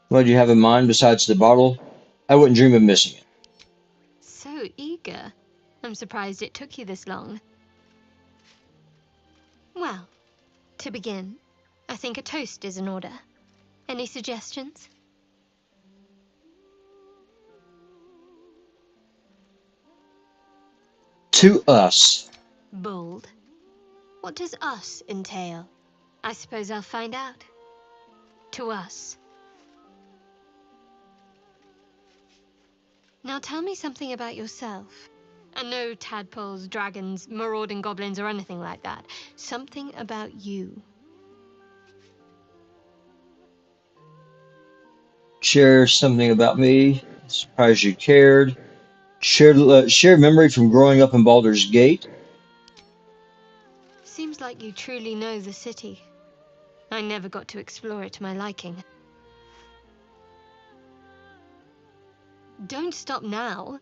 What do you have in mind besides the bottle? I wouldn't dream of missing it. So eager. I'm surprised it took you this long. Well, to begin, I think a toast is in order. Any suggestions? To us. Bold. What does us entail? I suppose I'll find out. To us. Now tell me something about yourself. And no tadpoles, dragons, marauding goblins, or anything like that. Something about you. Share something about me. Surprised you cared. Shared memory from growing up in Baldur's Gate. Seems like you truly know the city. I never got to explore it to my liking. Don't stop now.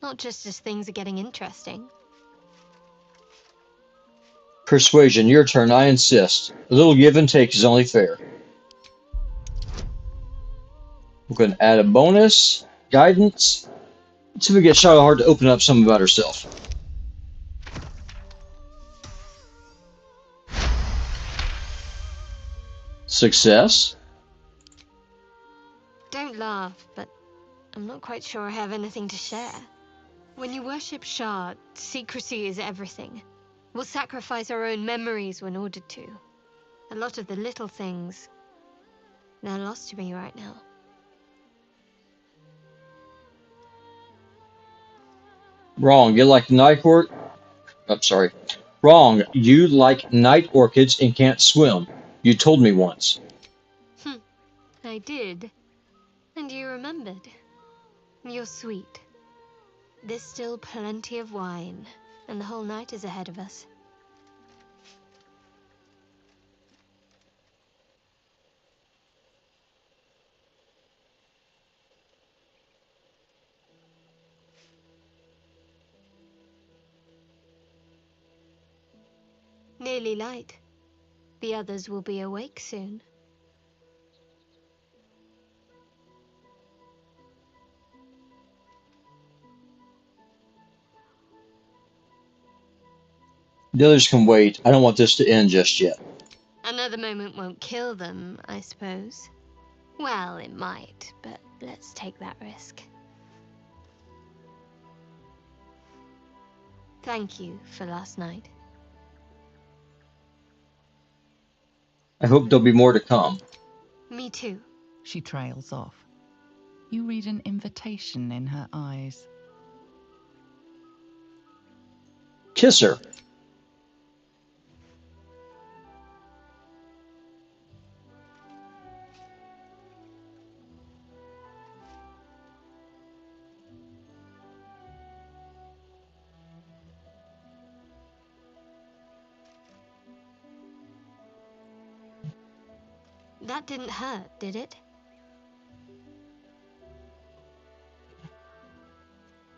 Not just as things are getting interesting. Persuasion, your turn, I insist. A little give and take is only fair. We're going to add a bonus. Guidance. Let's see if we get Shadowheart to open up something about herself. Success. Don't laugh, but I'm not quite sure I have anything to share. When you worship Shard, secrecy is everything. We'll sacrifice our own memories when ordered to. A lot of the little things, they're lost to me right now. Wrong. You like night orchids? I'm sorry. Wrong. You like night orchids and can't swim. You told me once. I did. And you remembered. You're sweet. There's still plenty of wine, and the whole night is ahead of us. Nearly light. The others will be awake soon. The others can wait. I don't want this to end just yet. Another moment won't kill them, I suppose. Well, it might, but let's take that risk. Thank you for last night. I hope there'll be more to come. Me too. She trails off. You read an invitation in her eyes. Kiss her. That didn't hurt, did it?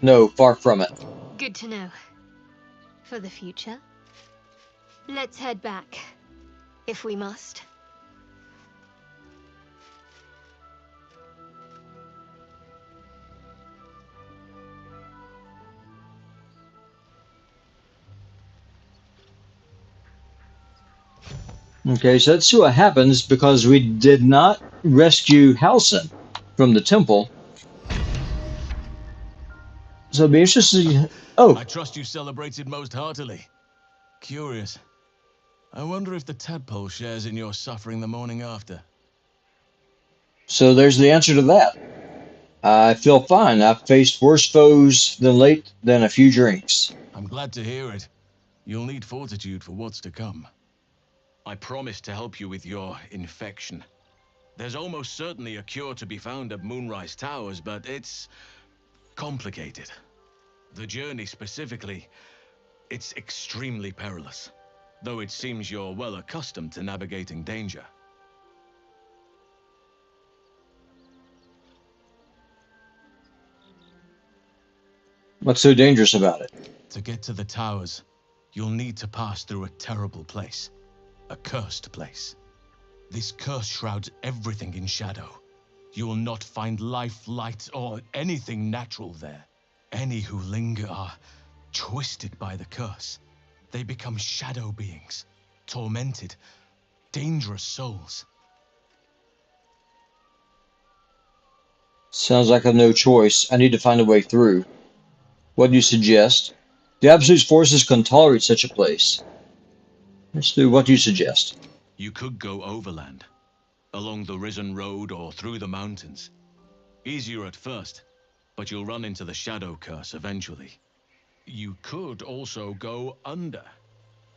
No, far from it. Good to know. For the future. Let's head back, if we must. Okay, so let's see what happens because we did not rescue Halson from the temple. So it'll be interesting. Oh, I trust you celebrated most heartily. Curious. I wonder if the tadpole shares in your suffering the morning after. so there's the answer to that. I feel fine. I've faced worse foes than a few drinks. I'm glad to hear it. You'll need fortitude for what's to come. I promised to help you with your infection. There's almost certainly a cure to be found at Moonrise Towers, but it's complicated. The journey specifically, it's extremely perilous, though it seems you're well accustomed to navigating danger. What's so dangerous about it? To get to the towers, you'll need to pass through a terrible place. A cursed place. This curse shrouds everything in shadow. You will not find life, light, or anything natural there. Any who linger are twisted by the curse. They become shadow beings, tormented, dangerous souls. Sounds like I've no choice. I need to find a way through. What do you suggest? The Absolute forces can tolerate such a place. Let's do what you suggest. You could go overland, along the Risen Road or through the mountains. Easier at first, but you'll run into the shadow curse eventually. You could also go under.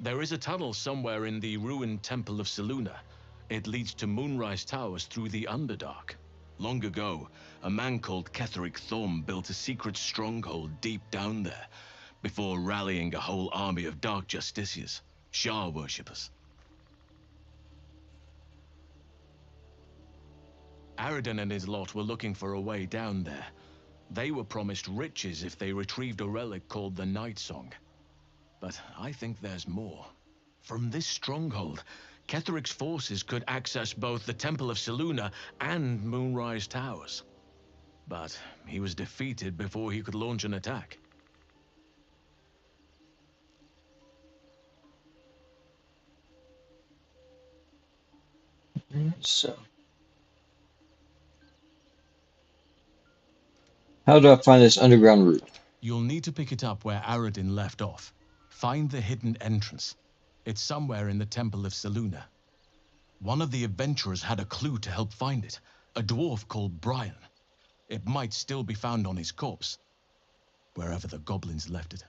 There is a tunnel somewhere in the ruined Temple of Selûne. It leads to Moonrise Towers through the Underdark. Long ago, a man called Ketheric Thorm built a secret stronghold deep down there, before rallying a whole army of Dark Justiciars, Shah worshippers. Aradin and his lot were looking for a way down there. They were promised riches if they retrieved a relic called the Night Song. But I think there's more. From this stronghold, Ketheric's forces could access both the Temple of Selûne and Moonrise Towers. But he was defeated before he could launch an attack. So, how do I find this underground route? You'll need to pick it up where Aradin left off. Find the hidden entrance. It's somewhere in the Temple of Seluna. One of the adventurers had a clue to help find it. A dwarf called Brian. It might still be found on his corpse, wherever the goblins left it.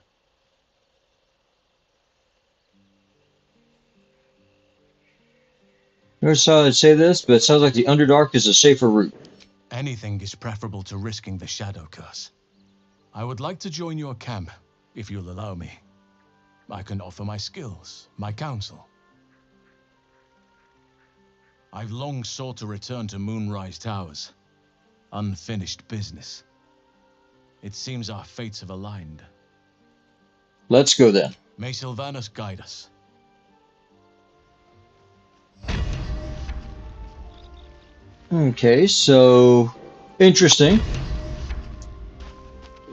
Never saw it say this, but it sounds like the Underdark is a safer route. Anything is preferable to risking the Shadow Curse. I would like to join your camp, if you'll allow me. I can offer my skills, my counsel. I've long sought to return to Moonrise Towers. Unfinished business. It seems our fates have aligned. Let's go then. May Sylvanus guide us. Okay, so interesting.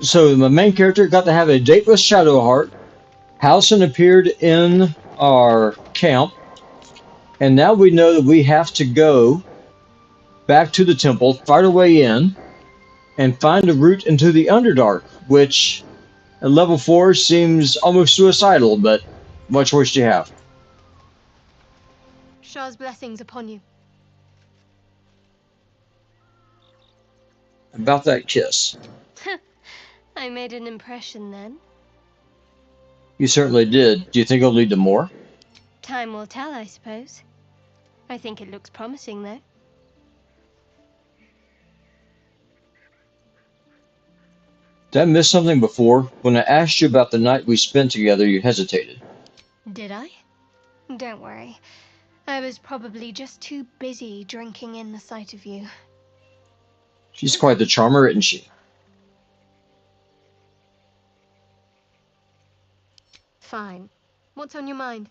So the main character got to have a date with Shadowheart. Halsin appeared in our camp, and now we know that we have to go back to the temple, fight our way in, and find a route into the Underdark, which at level 4 seems almost suicidal, but what choice do you have? Shah's blessings upon you. About that kiss. I made an impression then. You certainly did. Do you think it'll lead to more? Time will tell, I suppose. I think it looks promising, though. Did I miss something before? When I asked you about the night we spent together, you hesitated. Did I? Don't worry. I was probably just too busy drinking in the sight of you. She's quite the charmer, isn't she? Fine. What's on your mind?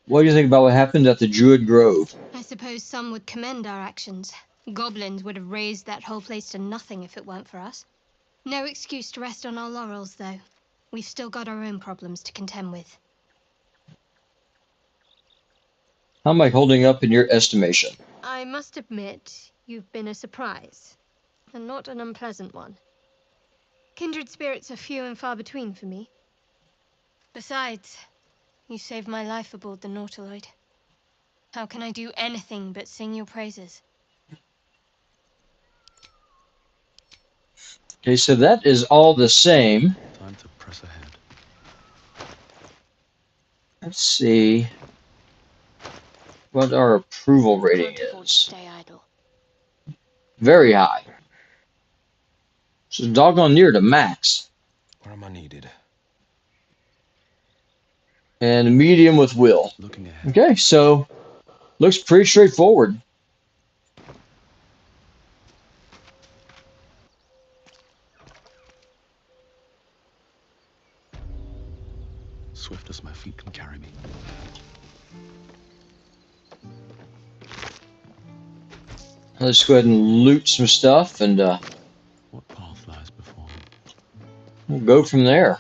What do you think about what happened at the Druid Grove? I suppose some would commend our actions. Goblins would have razed that whole place to nothing if it weren't for us. No excuse to rest on our laurels, though. We've still got our own problems to contend with. How am I holding up in your estimation? I must admit, you've been a surprise, and not an unpleasant one. Kindred spirits are few and far between for me. Besides, you saved my life aboard the Nautiloid. How can I do anything but sing your praises? Okay, so that is all the same. Time to press ahead. Let's see what our approval rating is. Stay idle. Very high. So doggone near to max. Where am I needed? And medium with will. Looking ahead. Okay, so looks pretty straightforward. Swift as my feet can carry me. Let's go ahead and loot some stuff, and What path lies before me? we'll go from there.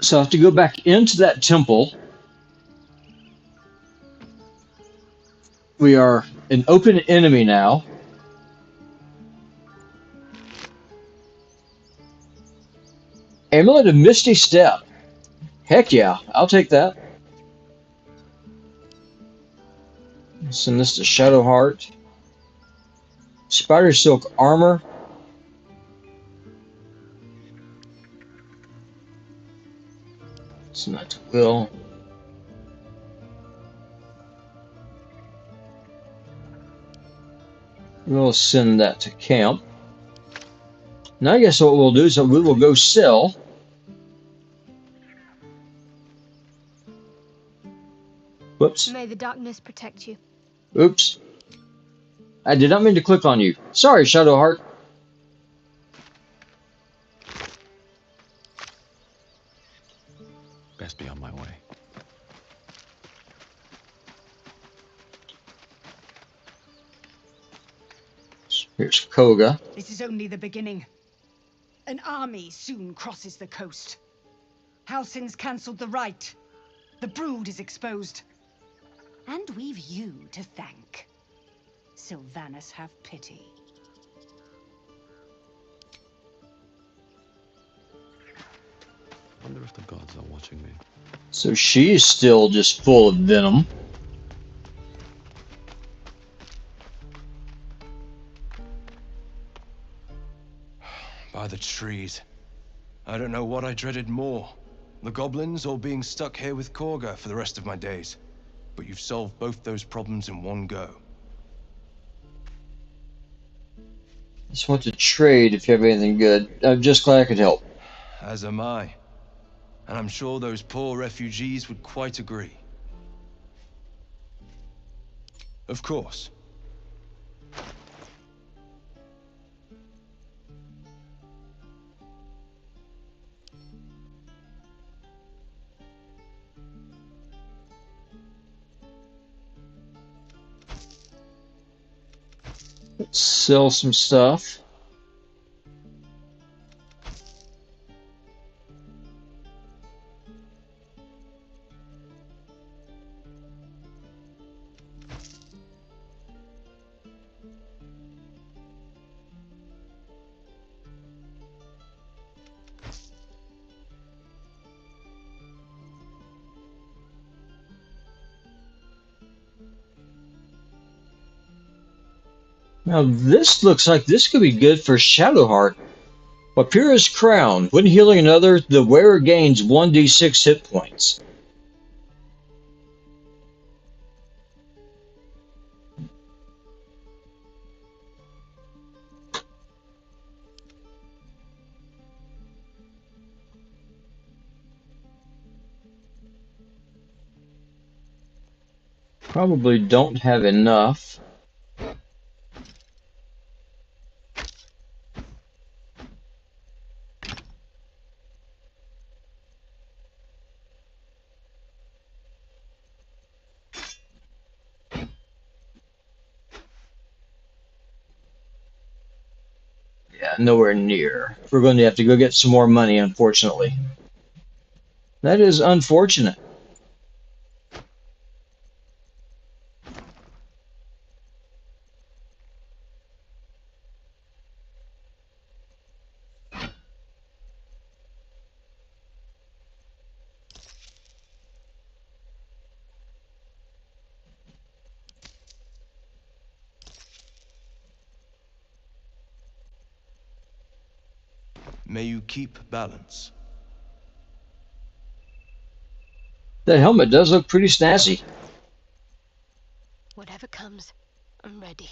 So I have to go back into that temple. We are an open enemy now. Amulet of Misty Step. Heck yeah, I'll take that. Send this to Shadowheart. Spider Silk Armor. Send that to Will. We'll send that to camp. Now I guess what we'll do is that we will go sell. Whoops. May the darkness protect you. Oops. I did not mean to click on you. Sorry, Shadowheart. Best be on my way. Here's Koga. This is only the beginning. An army soon crosses the coast. Halsin's cancelled the rite. The brood is exposed. And we've you to thank. Sylvanus have pity. I wonder if the gods are watching me. So she's still just full of venom. By the trees. I don't know what I dreaded more. The goblins or being stuck here with Korga for the rest of my days. But you've solved both those problems in one go. Just want to trade if you have anything good. I'm just glad I could help. As am I. And I'm sure those poor refugees would quite agree. Of course. Let's sell some stuff. Now this looks like this could be good for Shadowheart. Appears Crown. When healing another, the wearer gains 1d6 hit points. Probably don't have enough. Yeah, nowhere near. We're going to have to go get some more money, unfortunately. That is unfortunate. May you keep balance. That helmet does look pretty snazzy. Whatever comes, I'm ready.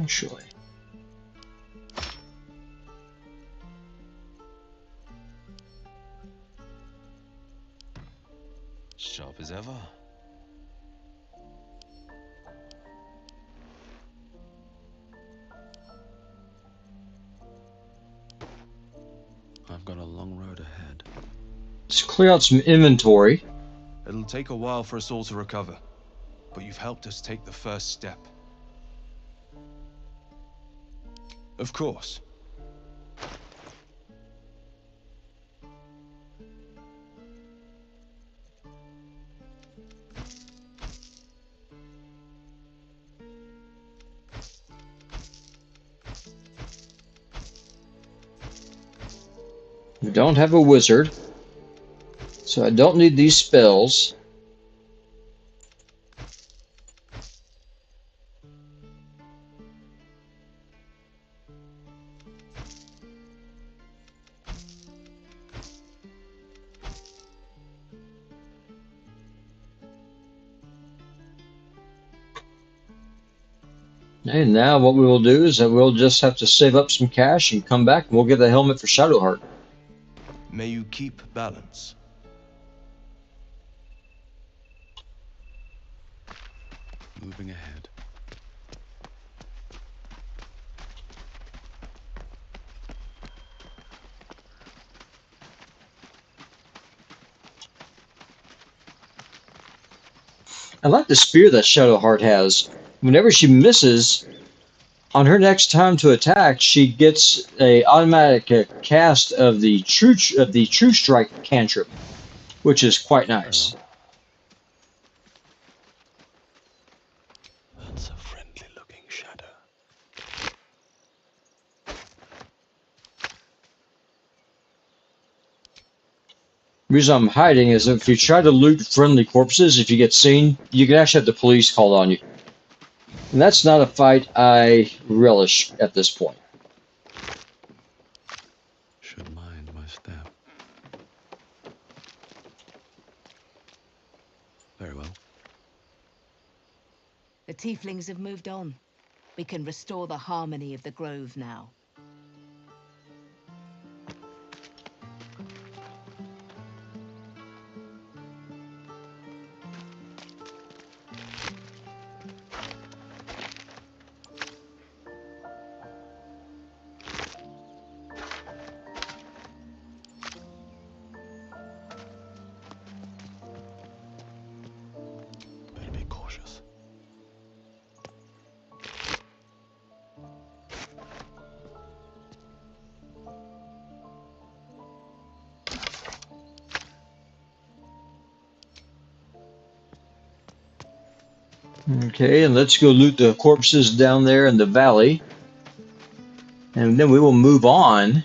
Actually. Sharp as ever. I've got a long road ahead. Let's clear out some inventory. It'll take a while for us all to recover, but you've helped us take the first step. Of course. We don't have a wizard, so I don't need these spells. And now what we will do is that we'll just have to save up some cash and come back and we'll get the helmet for Shadowheart. May you keep balance. Moving ahead. I like the spear that Shadowheart has. Whenever she misses, On her next time to attack, she gets a automatic cast of the true strike cantrip, which is quite nice. That's a friendly-looking shadow. The reason I'm hiding is if you try to loot friendly corpses, if you get seen, you can actually have the police called on you. And that's not a fight I relish at this point. Should mind my step. Very well. The tieflings have moved on. We can restore the harmony of the grove now. Better be cautious. Okay, and let's go loot the corpses down there in the valley. And then we will move on.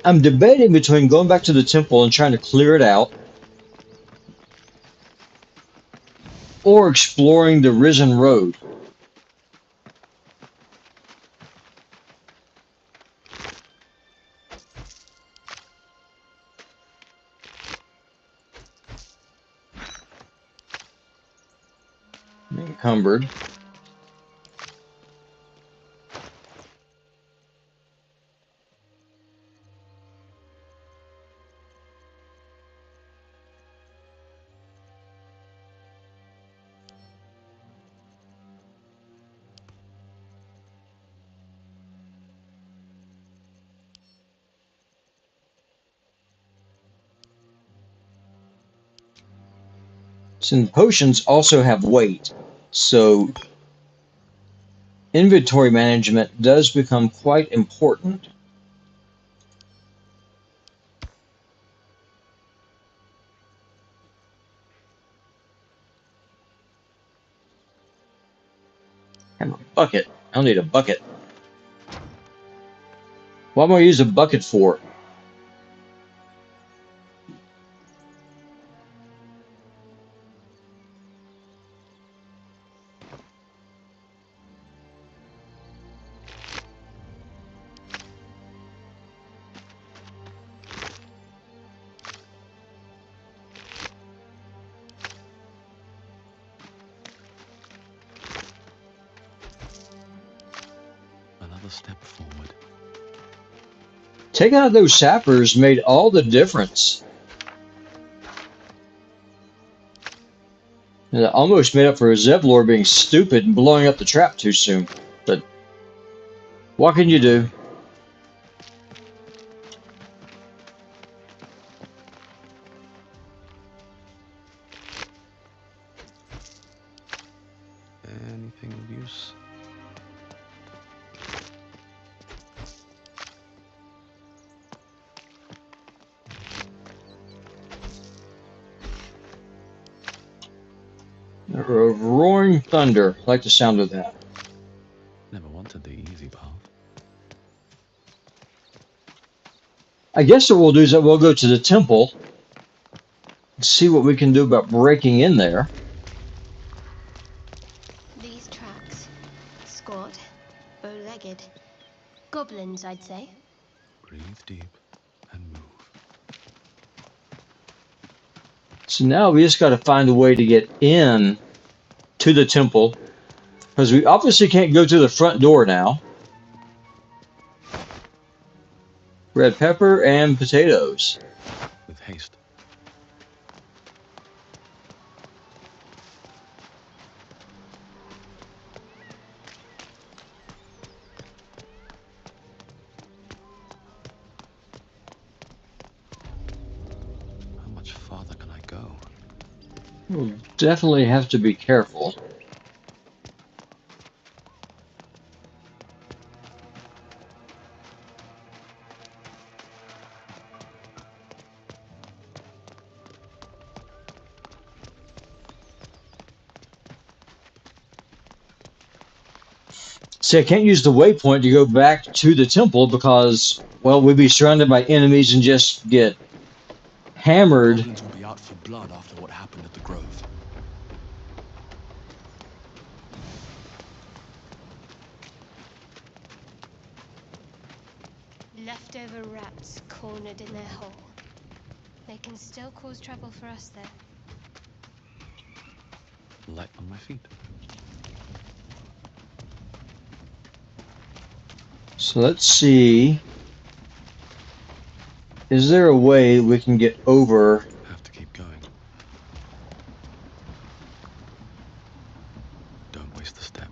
I'm debating between going back to the temple and trying to clear it out, or exploring the Risen Road. Encumbered. Some potions also have weight, so inventory management does become quite important. I have a bucket. I don't need a bucket. What am I going to use a bucket for? Another step forward. Taking out those sappers made all the difference. And it almost made up for Zevlor being stupid and blowing up the trap too soon. But what can you do? Anything of use? A roaring thunder. I like the sound of that. Never wanted the easy path. I guess what we'll do is that we'll go to the temple and see what we can do about breaking in there. These tracks. Squat. Bow-legged. Goblins, I'd say. Breathe deep and move. So now we just got to find a way to get in to the temple, because we obviously can't go to the front door now. Red pepper and potatoes. With haste. How much We'll definitely have to be careful. See, I can't use the waypoint to go back to the temple because, well, we'd be surrounded by enemies and just get hammered. Goblins will be out for blood after what happened at the Grove. Leftover rats cornered in their hole. They can still cause trouble for us, though. Light on my feet. So let's see. Is there a way we can get over? Have to keep going. Don't waste the step.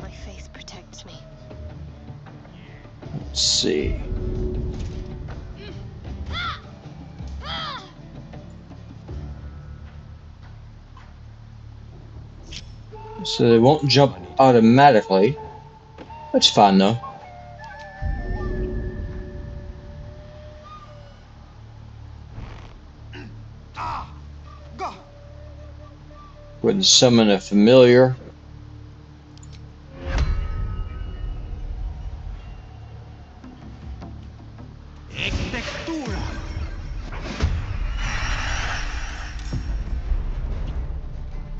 My faith protects me. Let's see. So they won't jump automatically. That's fine though. Wouldn't summon a familiar.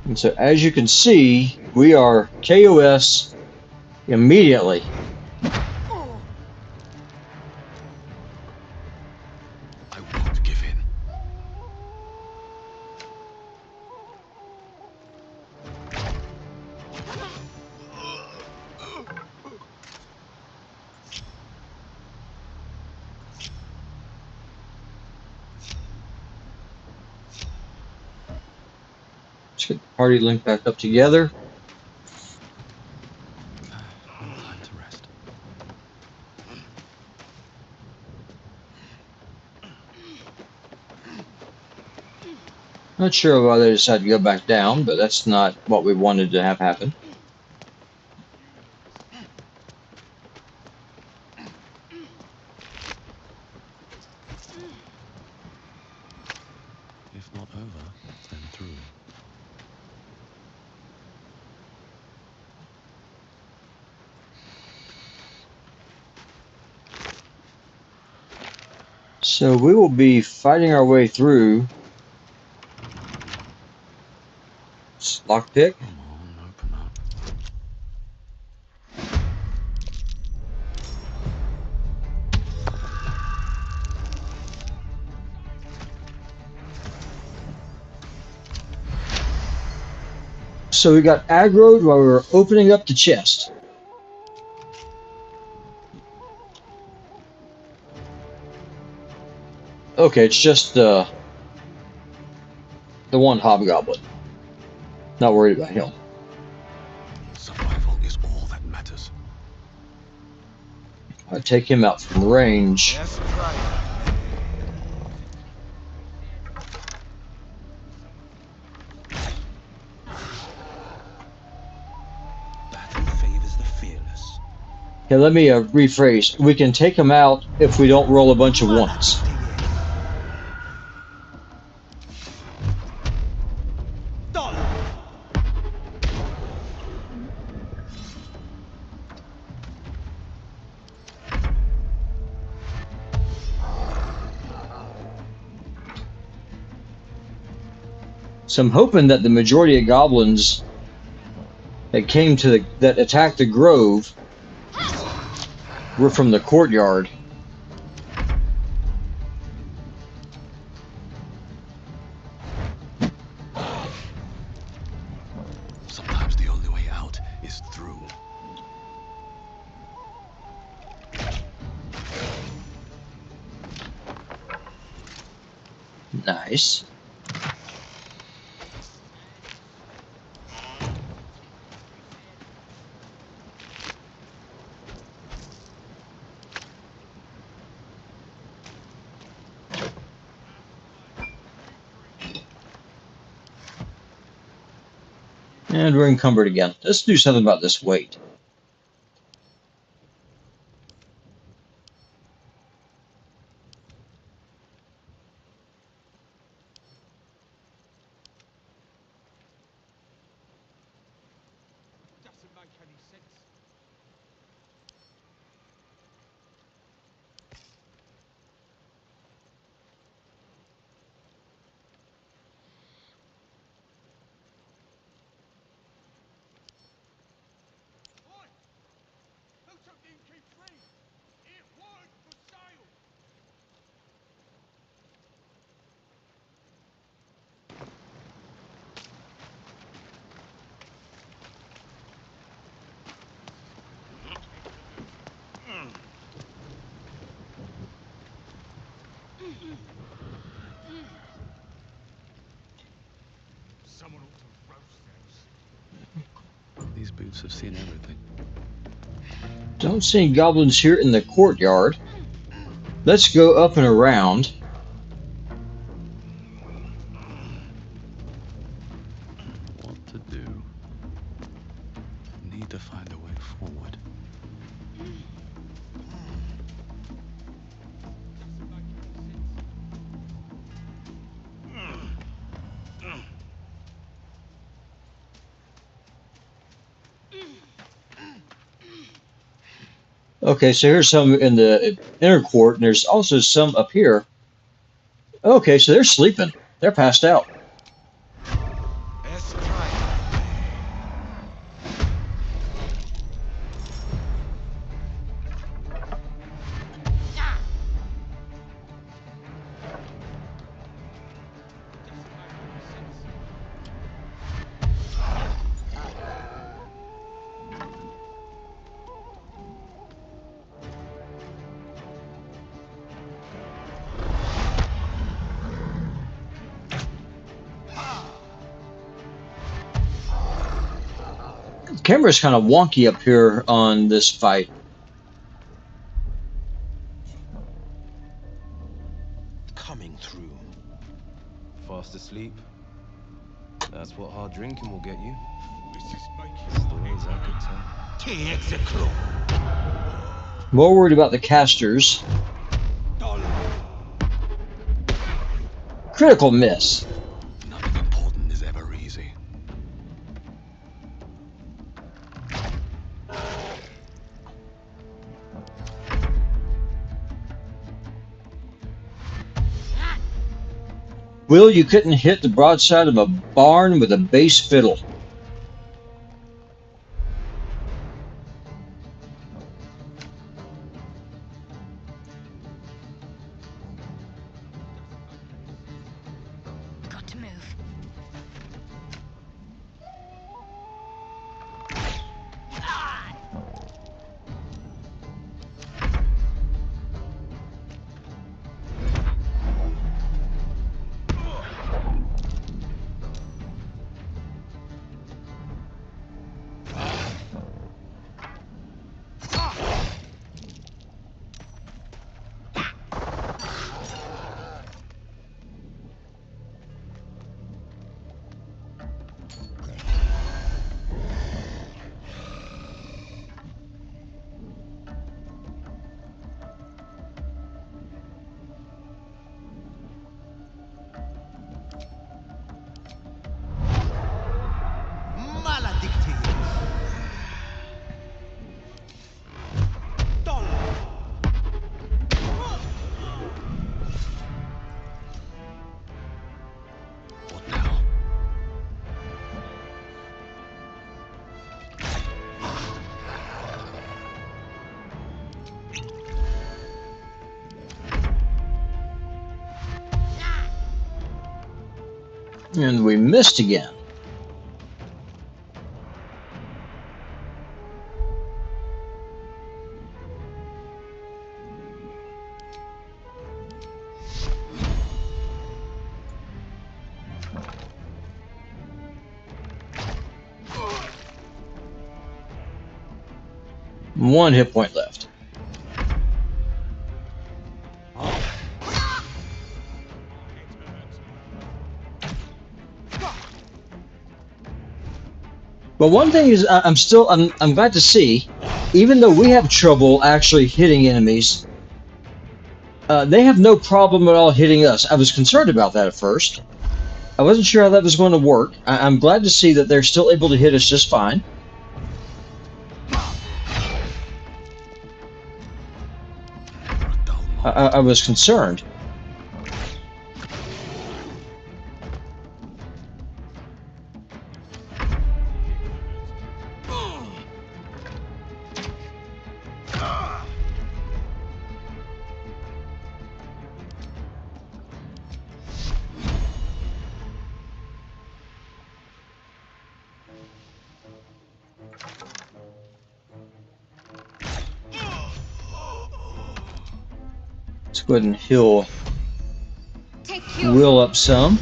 And so as you can see, we are KOS immediately. I won't give in. Let's get the party linked back up together. Time to rest. Not sure why they decided to go back down, but that's not what we wanted to have happen. If not over, then through. So we will be fighting our way through. Lockpick. Come on, open up. So we got aggroed while we were opening up the chest. Okay, it's just the one hobgoblin. Not worried about him. Survival is all that matters. I take him out from range. Yes, right. Battle favors the fearless. Okay, let me rephrase. We can take him out if we don't roll a bunch of ones. So I'm hoping that the majority of goblins that attacked the grove were from the courtyard. Sometimes the only way out is through. Nice. And we're encumbered again. Let's do something about this weight. These boots have seen everything. Don't see any goblins here in the courtyard. Let's go up and around. What to do? Need to find a way forward. Okay, so here's some in the inner court, and there's also some up here. Okay, so they're sleeping. They're passed out. The camera's kind of wonky up here on this fight. Coming through. Fast asleep? That's what hard drinking will get you. Stories I could tell. More worried about the casters. Critical miss. Nothing important is ever easy. Will, you couldn't hit the broadside of a barn with a bass fiddle. Got to move. And we missed again. 1 hit point left. But one thing is, I'm glad to see, even though we have trouble actually hitting enemies, they have no problem at all hitting us. I was concerned about that at first. I wasn't sure how that was going to work. I'm glad to see that they're still able to hit us just fine. I was concerned. Let's go ahead and heal Will up some.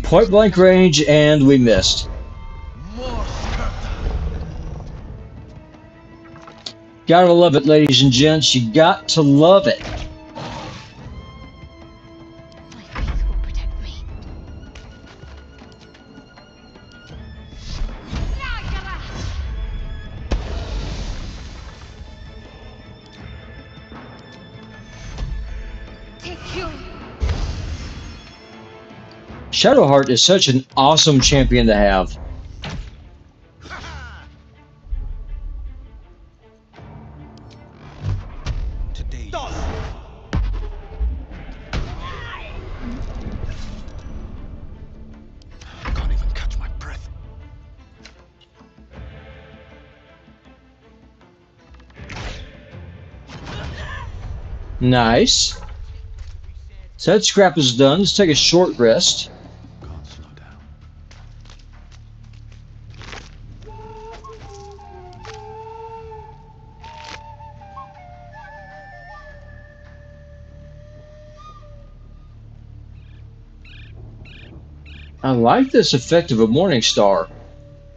Point blank range, and we missed. Gotta love it, ladies and gents. You got to love it. Shadowheart is such an awesome champion to have. Can't even catch my breath. Nice. So that scrap is done. Let's take a short rest. I like this effect of a Morning Star.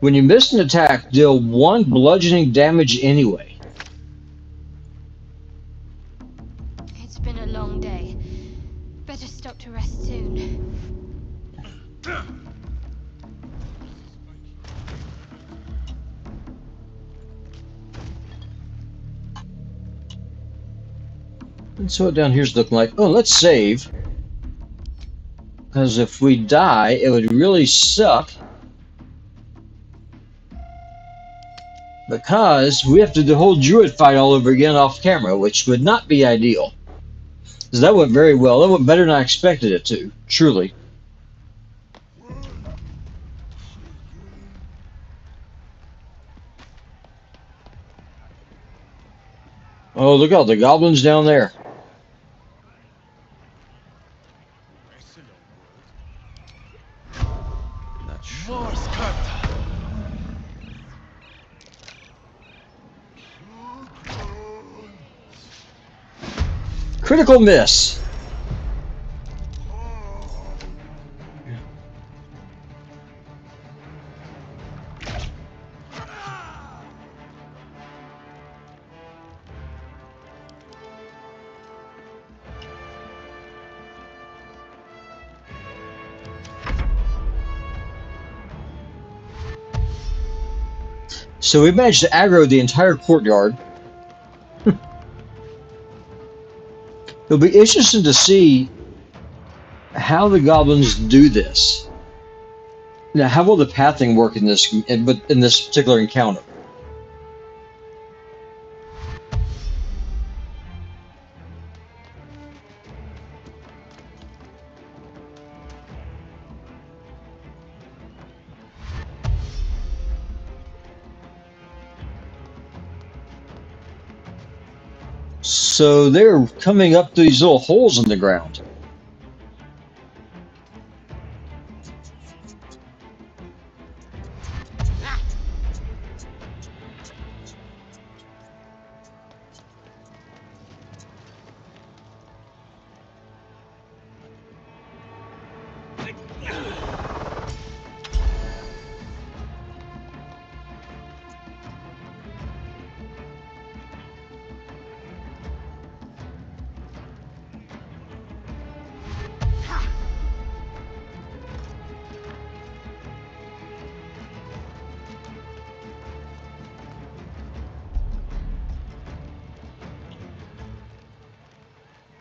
When you miss an attack, deal 1 bludgeoning damage anyway. It's been a long day. Better stop to rest soon. And so what down here's looking like. Oh, let's save. Because if we die, it would really suck. Because we have to do the whole Druid fight all over again off camera, which would not be ideal. Because that went very well. That went better than I expected it to, truly. Oh, look at all the goblins down there. Critical miss. So we managed to aggro the entire courtyard. It'll be interesting to see how the goblins do this. Now, how will the pathing work in this particular encounter? So they're coming up through these little holes in the ground.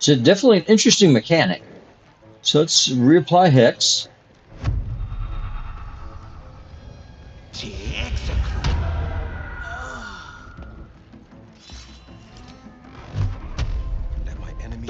So definitely an interesting mechanic. So let's reapply Hex. Let my enemies.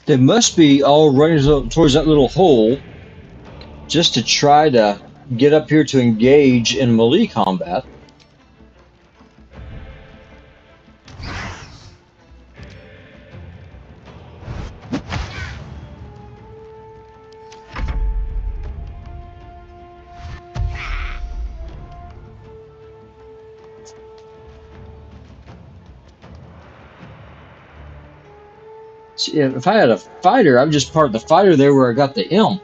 They must be all running towards that little hole just to try to get up here to engage in melee combat. See, if I had a fighter, I would just part the fighter there where I got the imp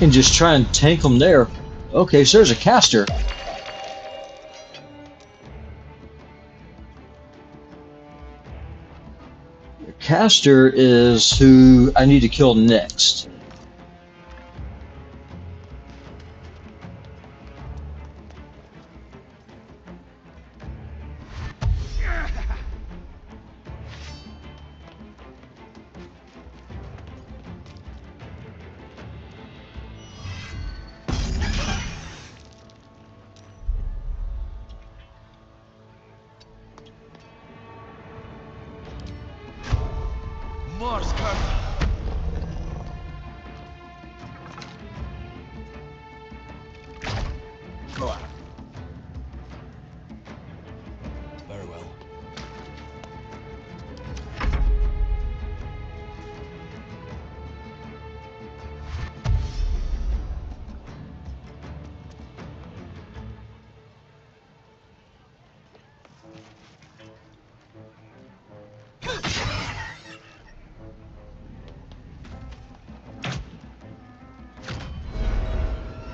and just try and tank them there. Okay, so there's a caster. The caster is who I need to kill next. Mars Carta. Go on. Very well.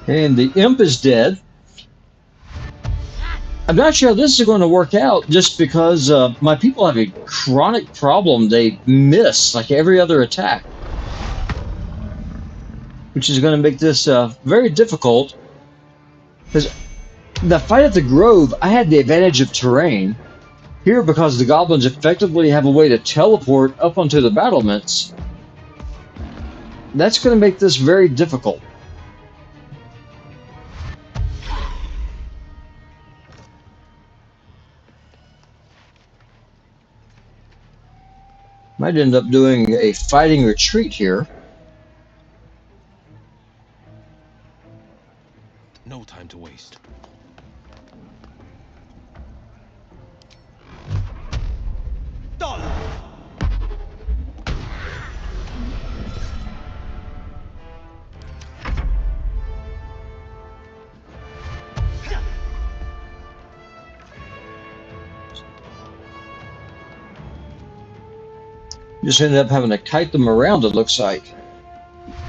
And the imp is dead. I'm not sure how this is going to work out just because my people have a chronic problem. They miss like every other attack, which is going to make this very difficult. Because the fight at the Grove, I had the advantage of terrain. Here, because the goblins effectively have a way to teleport up onto the battlements, that's going to make this very difficult. Might end up doing a fighting retreat here. No time to waste. Just ended up having to kite them around, it looks like.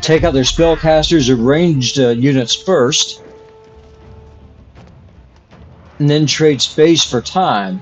Take out their spellcasters or ranged units first, and then trade space for time.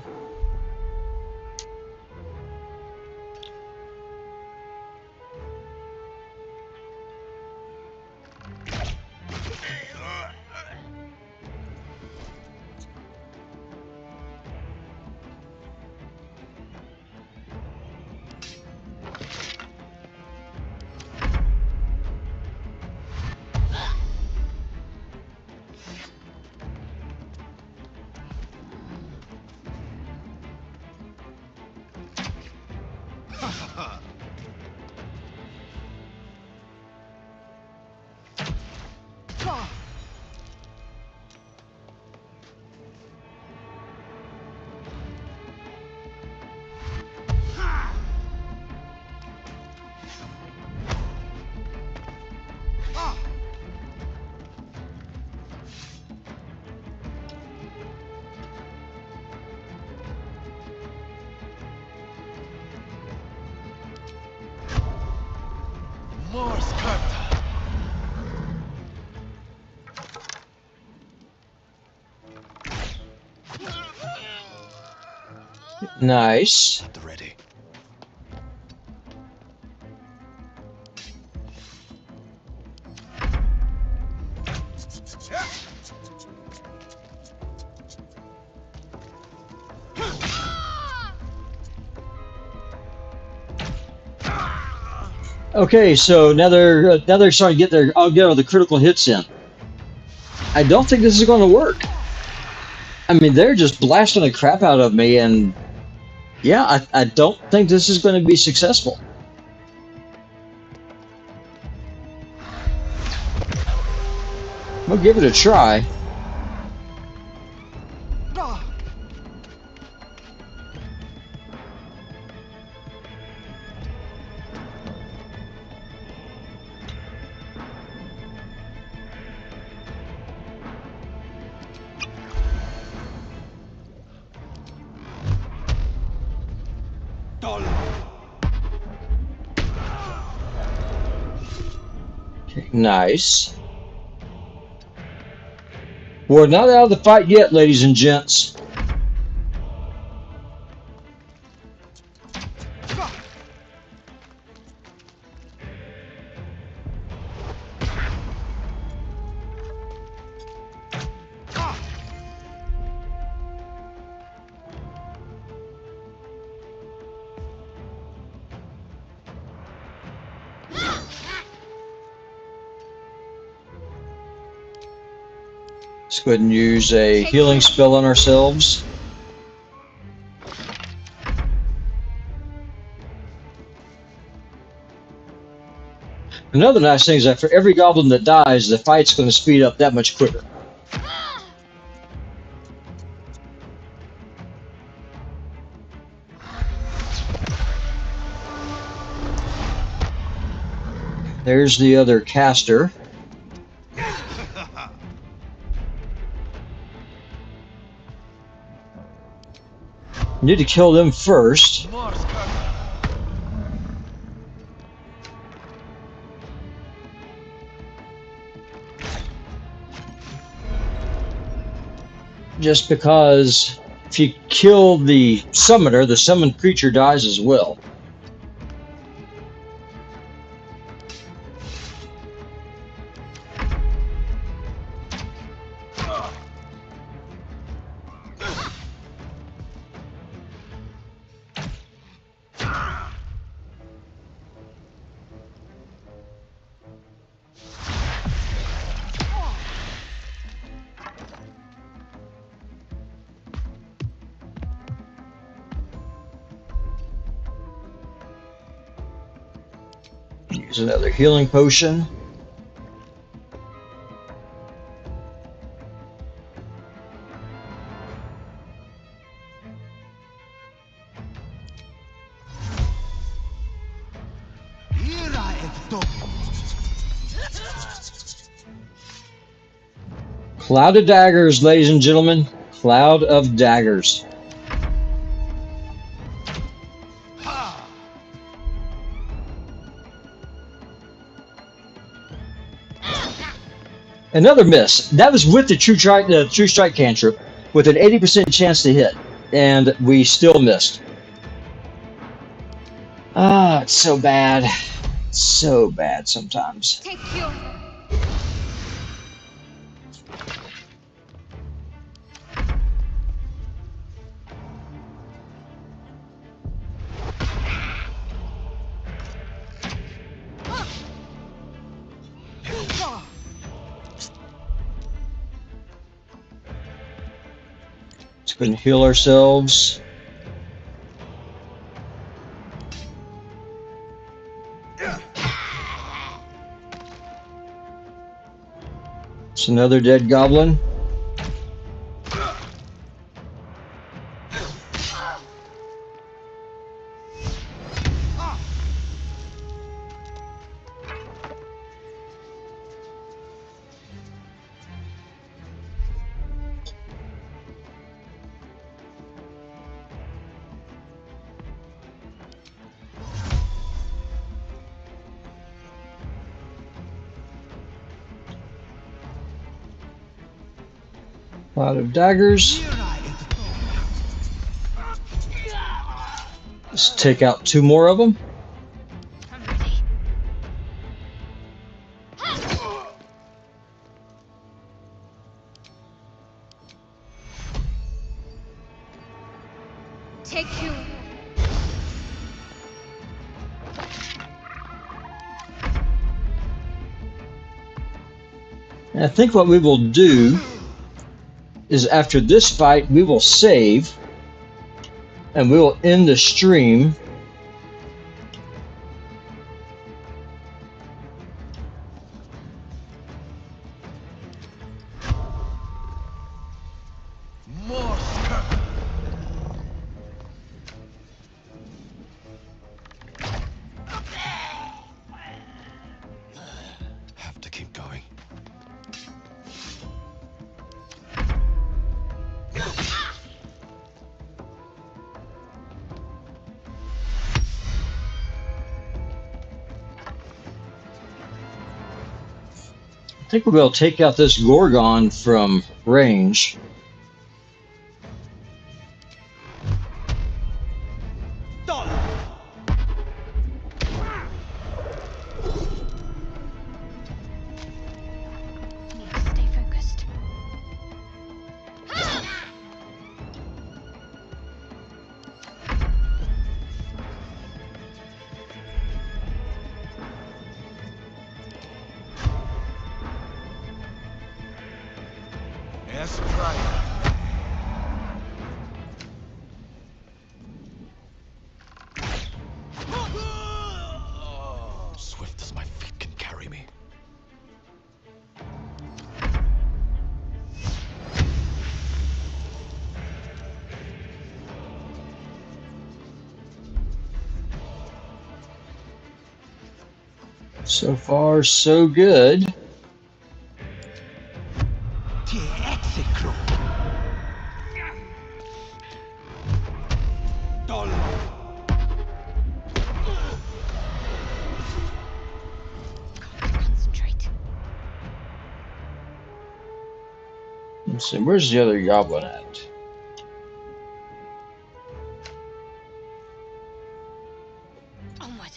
Nice. At the ready. Okay, so now they're starting to get their all the critical hits in. I don't think this is going to work. I mean, they're just blasting the crap out of me, and yeah, I don't think this is going to be successful. We'll give it a try. Okay, nice. We're not out of the fight yet, ladies and gents. Let's go ahead and use a healing spell on ourselves. Another nice thing is that for every goblin that dies, the fight's going to speed up that much quicker. There's the other caster. Need to kill them first. Just because if you kill the summoner, the summoned creature dies as well. Use another healing potion. Cloud of daggers, ladies and gentlemen. Cloud of daggers. Another miss. That was with the true strike cantrip, with an 80% chance to hit, and we still missed. Ah, it's so bad. So bad sometimes. Take your... Let's go and heal ourselves. It's another dead goblin. Cloud of daggers. Let's take out 2 more of them. Take you. And I think what we will do is after this fight, we will save and we will end the stream. Have to keep going. I think we'll take out this Gorgon from range. Stay focused. Yes, right. Swift as my feet can carry me. So far, so good. Concentrate. Let's see, where's the other goblin at? Onward.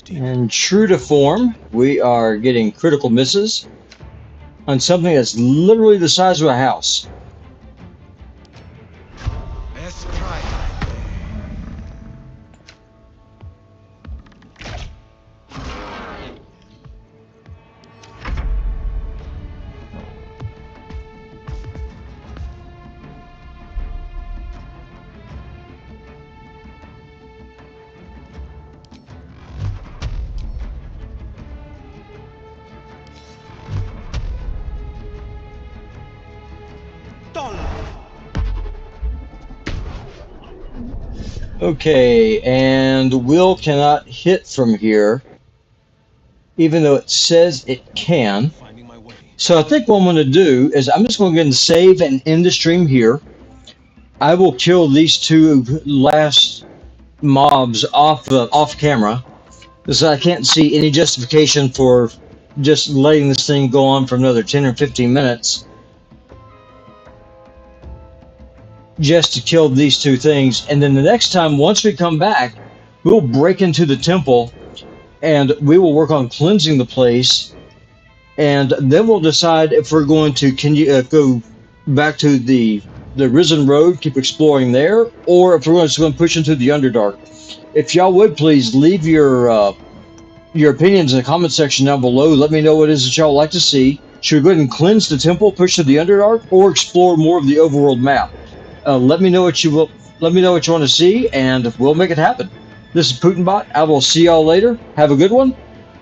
And true to form, we are getting critical misses on something that's literally the size of a house. Yes, right. Okay, and Will cannot hit from here, even though it says it can. So I think what I'm going to do is I'm just going to go ahead and save and end the stream here. I will kill these 2 last mobs off camera, because I can't see any justification for just letting this thing go on for another 10 or 15 minutes just to kill these 2 things. And then the next time, once we come back, we'll break into the temple and we will work on cleansing the place, and then we'll decide if we're going to go back to the Risen Road, keep exploring there, or if we're just going to push into the Underdark. If y'all would please leave your opinions in the comment section down below. Let me know what it is that y'all like to see. Should we go ahead and cleanse the temple, push to the Underdark, or explore more of the overworld map? Let me know what you want to see, and we'll make it happen. This is PutinBot. I will see y'all later. Have a good one.